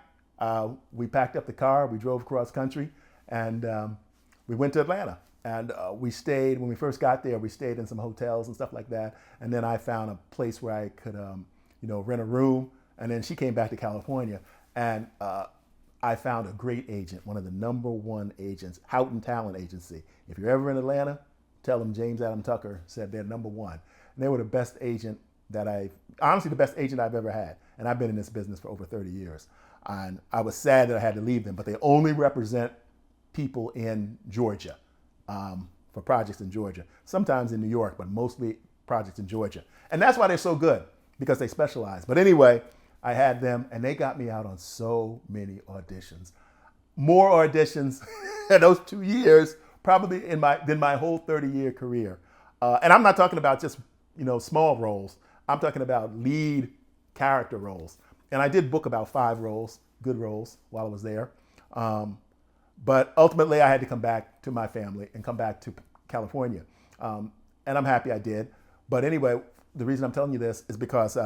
we packed up the car, we drove across country, and we went to Atlanta. And we stayed, when we first got there, we stayed in some hotels and stuff like that. And then I found a place where I could, rent a room. And then she came back to California. And I found a great agent, one of the #1 agents, Houghton Talent Agency. If you're ever in Atlanta, tell them James Adam Tucker said they're #1. And they were the best agent honestly the best agent I've ever had. And I've been in this business for over 30 years. And I was sad that I had to leave them, but they only represent people in Georgia for projects in Georgia. Sometimes in New York, but mostly projects in Georgia. And that's why they're so good, because they specialize. But anyway, I had them, and they got me out on so many auditions. More auditions in those 2 years, probably than my whole 30-year career. And I'm not talking about just small roles. I'm talking about lead character roles. And I did book about 5 roles, good roles, while I was there. But ultimately, I had to come back to my family and come back to California. And I'm happy I did. But anyway, the reason I'm telling you this is because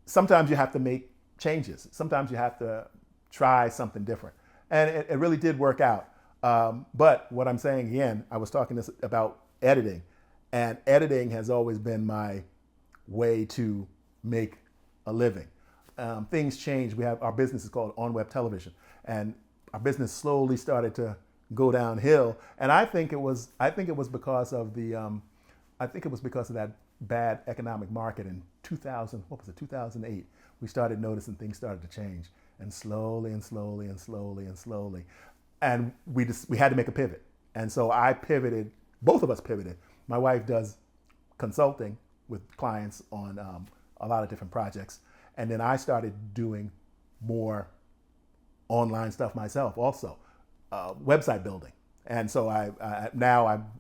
sometimes you have to make changes. Sometimes you have to try something different. And it really did work out. But what I'm saying again, I was talking about editing. And editing has always been my way to make a living. Things change. Our business is called On Web Television. And our business slowly started to go downhill. And I think it was because of that bad economic market in 2008. We started noticing things started to change, and slowly. And we had to make a pivot. And so I pivoted, both of us pivoted. My wife does consulting with clients on a lot of different projects. And then I started doing more online stuff myself also, website building. And so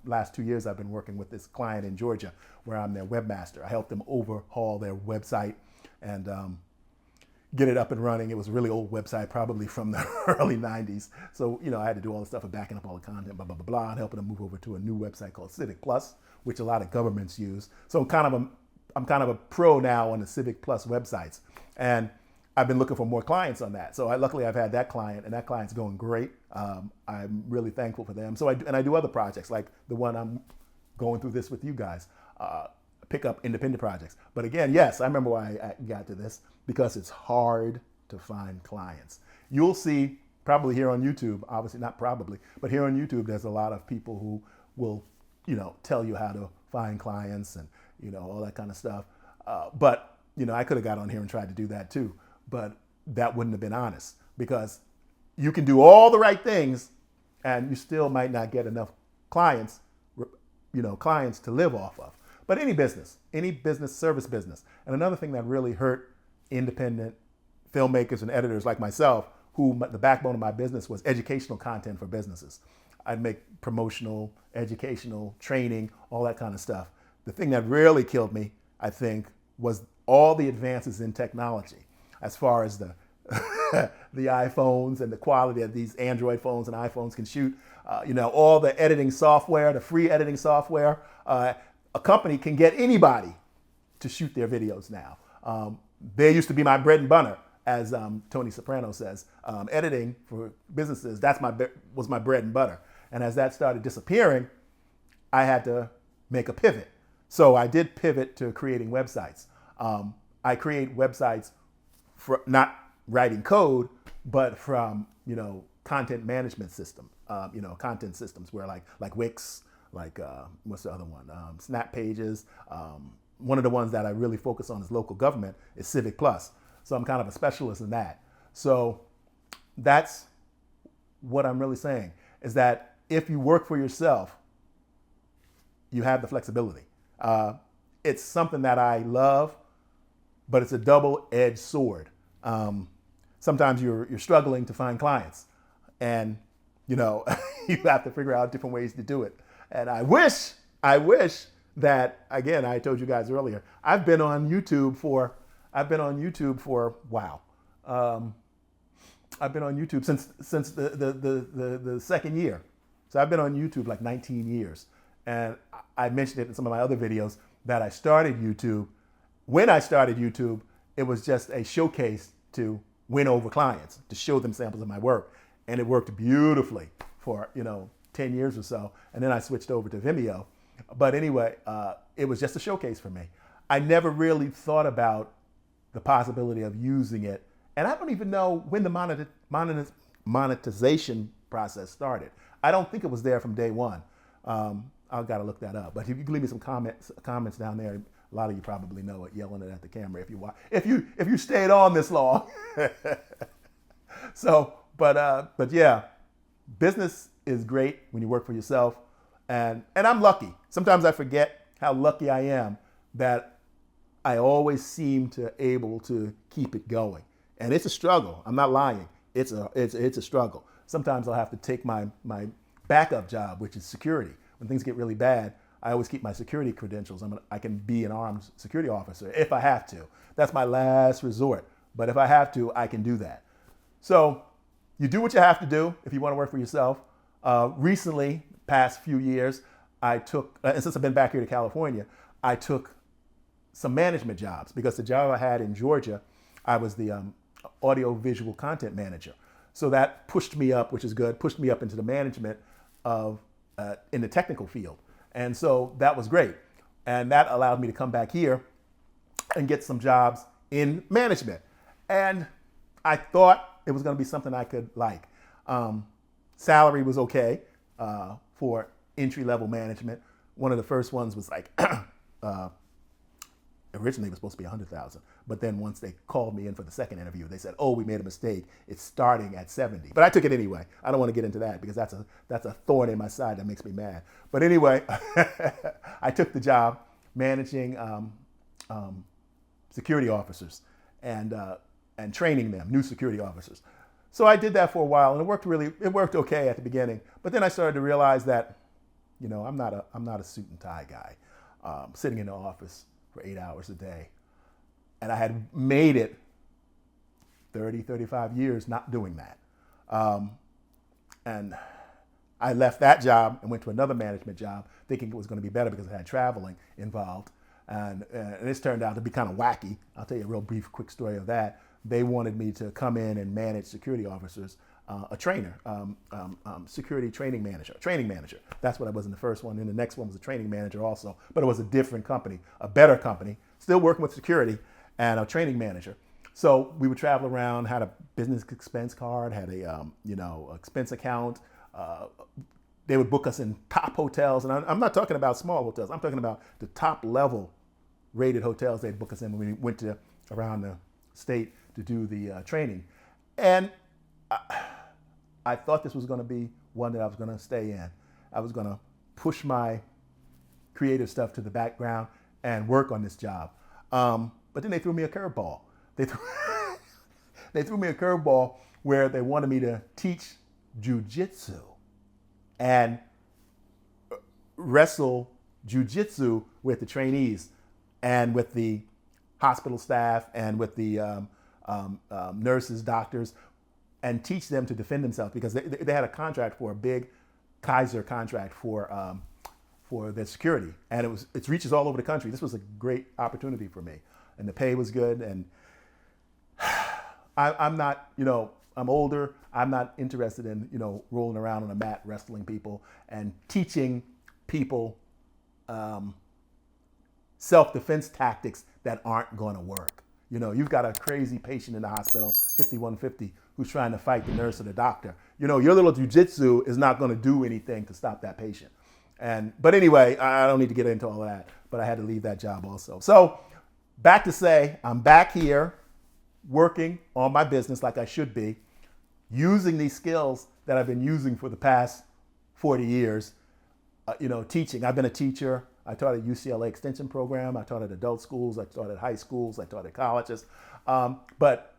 last 2 years, I've been working with this client in Georgia where I'm their webmaster. I helped them overhaul their website and get it up and running. It was a really old website, probably from the early 90s. So, I had to do all the stuff of backing up all the content, blah, blah, blah, blah, and helping them move over to a new website called Civic Plus, which a lot of governments use. So I'm kind of a pro now on the Civic Plus websites. And I've been looking for more clients on that. So luckily I've had that client, and that client's going great. I'm really thankful for them. So I do other projects like the one I'm going through this with you guys, pick up independent projects. But again, yes, I remember why I got to this, because it's hard to find clients. You'll see probably here on YouTube, obviously not probably, but here on YouTube, there's a lot of people who will, tell you how to find clients and, all that kind of stuff. But I could have got on here and tried to do that too, but that wouldn't have been honest, because you can do all the right things and you still might not get enough clients, clients to live off of. But any business, service business. And another thing that really hurt independent filmmakers and editors like myself, the backbone of my business was educational content for businesses. I'd make promotional, educational, training, all that kind of stuff. The thing that really killed me, I think, was all the advances in technology, as far as the the iPhones and the quality of these Android phones and iPhones can shoot. All the editing software, the free editing software. A company can get anybody to shoot their videos now. They used to be my bread and butter, as Tony Soprano says. Editing for businesses, was my bread and butter. And as that started disappearing, I had to make a pivot. So I did pivot to creating websites. I create websites for not writing code, but from content management system, content systems where like Wix, like what's the other one? Snap Pages. One of the ones that I really focus on is local government is Civic Plus. So I'm kind of a specialist in that. So that's what I'm really saying, is that if you work for yourself, you have the flexibility. It's something that I love, but it's a double-edged sword. Sometimes you're struggling to find clients, and you have to figure out different ways to do it. And I wish that, again, I told you guys earlier, I've been on YouTube for wow. I've been on YouTube since the second year. So I've been on YouTube like 19 years. And I mentioned it in some of my other videos that I started YouTube. When I started YouTube, it was just a showcase to win over clients, to show them samples of my work. And it worked beautifully for, 10 years or so. And then I switched over to Vimeo. But anyway, it was just a showcase for me. I never really thought about the possibility of using it. And I don't even know when the monetization process started. I don't think it was there from day one. I've got to look that up. But if you can leave me some comments down there, a lot of you probably know it, yelling it at the camera if you stayed on this long. So, but yeah, business is great when you work for yourself, and I'm lucky. Sometimes I forget how lucky I am that I always seem to able to keep it going. And it's a struggle. I'm not lying. It's a struggle. Sometimes I'll have to take my backup job, which is security. When things get really bad, I always keep my security credentials. I can be an armed security officer if I have to. That's my last resort. But if I have to, I can do that. So you do what you have to do if you want to work for yourself. Recently, past few years, I took, and since I've been back here to California, I took some management jobs, because the job I had in Georgia, I was the audio visual content manager. So that pushed me up, which is good, pushed me up into the management of in the technical field. And so that was great. And that allowed me to come back here and get some jobs in management. And I thought it was going to be something I could like. Salary was okay for entry-level management. One of the first ones was like, originally it was supposed to be $100,000. But then once they called me in for the second interview, they said, oh, we made a mistake. It's starting at 70. But I took it anyway. I don't want to get into that because that's a thorn in my side that makes me mad. But anyway, I took the job managing security officers and training them, new security officers. So I did that for a while, and it worked okay at the beginning. But then I started to realize that, I'm not a suit and tie guy, sitting in the office for 8 hours a day. And I had made it 30, 35 years not doing that. And I left that job and went to another management job thinking it was going to be better because it had traveling involved. And this turned out to be kind of wacky. I'll tell you a real brief, quick story of that. They wanted me to come in and manage security officers, a trainer, security training manager. That's what I was in the first one. And the next one was a training manager also, but it was a different company, a better company, still working with security, and a training manager. So we would travel around, had a business expense card, had a expense account. They would book us in top hotels, and I'm not talking about small hotels. I'm talking about the top level rated hotels. They'd book us in when we went to around the state to do the training. And I thought this was going to be one that I was going to stay in. I was going to push my creative stuff to the background and work on this job. But then they threw me a curveball. They threw me a curveball where they wanted me to teach jujitsu and wrestle jujitsu with the trainees and with the hospital staff and with the nurses, doctors, and teach them to defend themselves, because they had a contract for a big Kaiser contract for their security, and it reaches all over the country. This was a great opportunity for me, and the pay was good. And I'm not, I'm older. I'm not interested in, rolling around on a mat wrestling people and teaching people self-defense tactics that aren't going to work. You've got a crazy patient in the hospital, 5150, who's trying to fight the nurse or the doctor. Your little jujitsu is not going to do anything to stop that patient. But anyway, I don't need to get into all of that, but I had to leave that job also. So back to say, I'm back here working on my business like I should be, using these skills that I've been using for the past 40 years, teaching. I've been a teacher. I taught at UCLA Extension Program. I taught at adult schools. I taught at high schools. I taught at colleges. But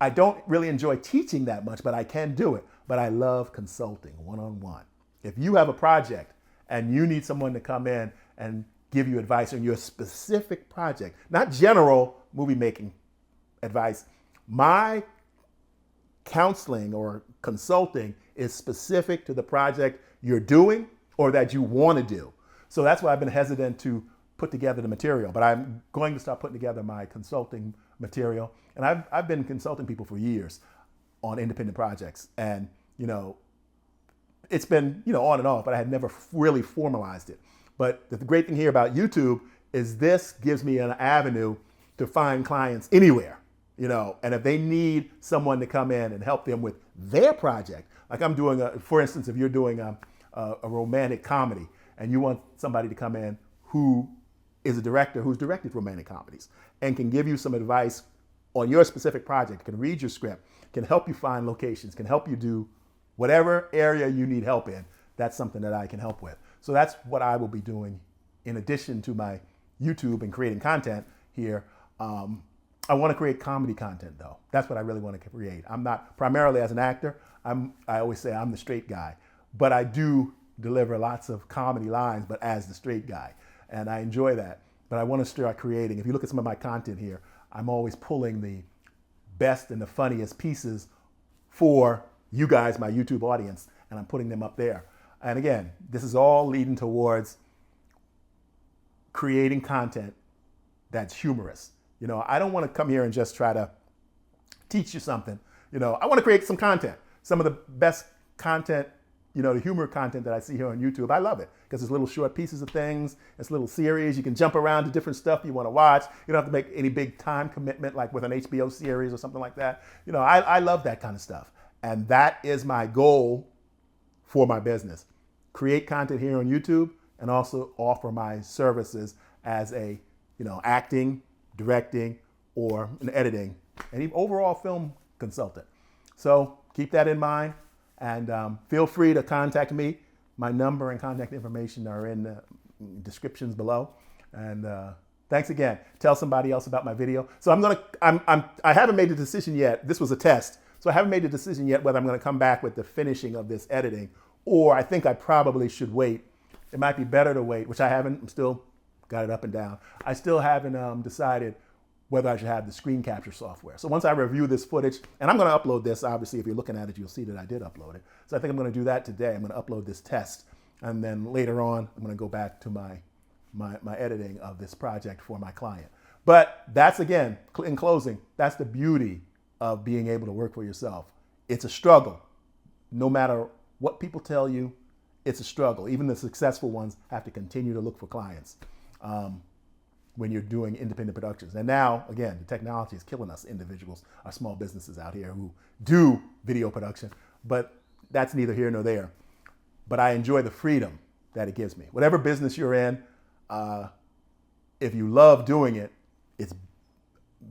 I don't really enjoy teaching that much, but I can do it. But I love consulting one-on-one. If you have a project and you need someone to come in and give you advice on your specific project, not general movie making advice, my counseling or consulting is specific to the project you're doing or that you want to do. So that's why I've been hesitant to put together the material, but I'm going to start putting together my consulting material. And I've been consulting people for years on independent projects, and it's been on and off, but I had never really formalized it. But the great thing here about YouTube is this gives me an avenue to find clients anywhere, and if they need someone to come in and help them with their project, like I'm doing, for instance, if you're doing a romantic comedy and you want somebody to come in who is a director who's directed romantic comedies and can give you some advice on your specific project, can read your script, can help you find locations, can help you do whatever area you need help in, that's something that I can help with. So that's what I will be doing in addition to my YouTube and creating content here. I want to create comedy content though. That's what I really want to create. I'm not primarily as an actor. I always say I'm the straight guy, but I do deliver lots of comedy lines, but as the straight guy. And I enjoy that. But I want to start creating. If you look at some of my content here, I'm always pulling the best and the funniest pieces for you guys, my YouTube audience, and I'm putting them up there. And again, this is all leading towards creating content that's humorous. I don't want to come here and just try to teach you something. I want to create some content. Some of the best content, the humor content that I see here on YouTube, I love it because it's little short pieces of things. It's little series. You can jump around to different stuff you want to watch. You don't have to make any big time commitment like with an HBO series or something like that. I love that kind of stuff. And that is my goal for my business. Create content here on YouTube and also offer my services as a, acting, directing, or an editing, and even overall film consultant. So keep that in mind, and feel free to contact me. My number and contact information are in the descriptions below. And thanks again. Tell somebody else about my video. So I haven't made the decision yet. This was a test. So I haven't made the decision yet whether I'm going to come back with the finishing of this editing, or I think I probably should wait. It might be better to wait, which I haven't. I'm still got it up and down. I still haven't decided whether I should have the screen capture software. So once I review this footage, and I'm going to upload this, obviously, if you're looking at it, you'll see that I did upload it. So I think I'm going to do that today. I'm going to upload this test. And then later on, I'm going to go back to my editing of this project for my client. But that's, again, in closing, that's the beauty of being able to work for yourself. It's a struggle. No matter what people tell you, it's a struggle. Even the successful ones have to continue to look for clients when you're doing independent productions. And now, again, the technology is killing us individuals, our small businesses out here who do video production, but that's neither here nor there. But I enjoy the freedom that it gives me. Whatever business you're in, if you love doing it, it's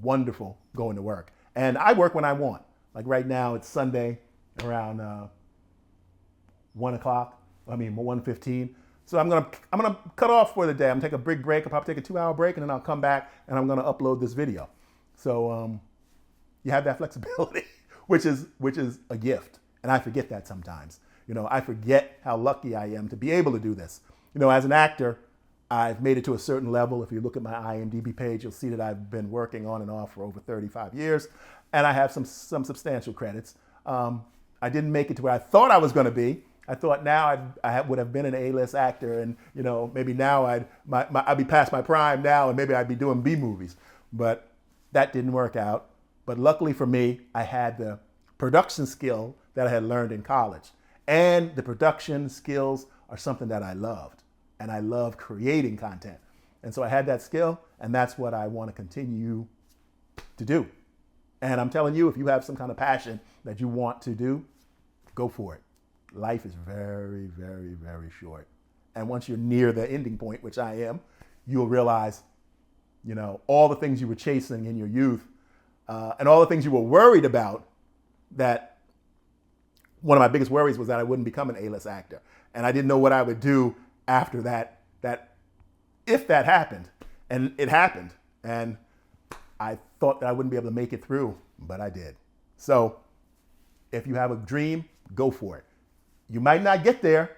wonderful going to work. And I work when I want. Like right now, it's Sunday around 1:15. So I'm gonna cut off for the day. I'm gonna take a big break. I'll probably take a 2-hour break, and then I'll come back and I'm gonna upload this video. So you have that flexibility, which is a gift. And I forget that sometimes. I forget how lucky I am to be able to do this. As an actor, I've made it to a certain level. If you look at my IMDb page, you'll see that I've been working on and off for over 35 years, and I have some substantial credits. I didn't make it to where I thought I was going to be. I thought now I would have been an A-list actor, and maybe now I'd be past my prime now, and maybe I'd be doing B movies. But that didn't work out. But luckily for me, I had the production skill that I had learned in college, and the production skills are something that I loved, and I love creating content. And so I had that skill, and that's what I want to continue to do. And I'm telling you, if you have some kind of passion that you want to do, go for it. Life is very, very, very short. And once you're near the ending point, which I am, you'll realize, all the things you were chasing in your youth and all the things you were worried about, that one of my biggest worries was that I wouldn't become an A-list actor. And I didn't know what I would do after that if that happened. And it happened. And I thought that I wouldn't be able to make it through, but I did. So if you have a dream, go for it. You might not get there,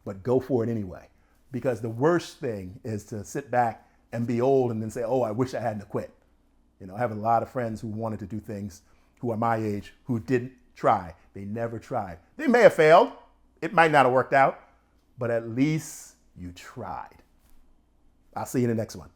but go for it anyway. Because the worst thing is to sit back and be old and then say, oh, I wish I hadn't quit. I have a lot of friends who wanted to do things, who are my age, who didn't try. They never tried. They may have failed. It might not have worked out, but at least you tried. I'll see you in the next one.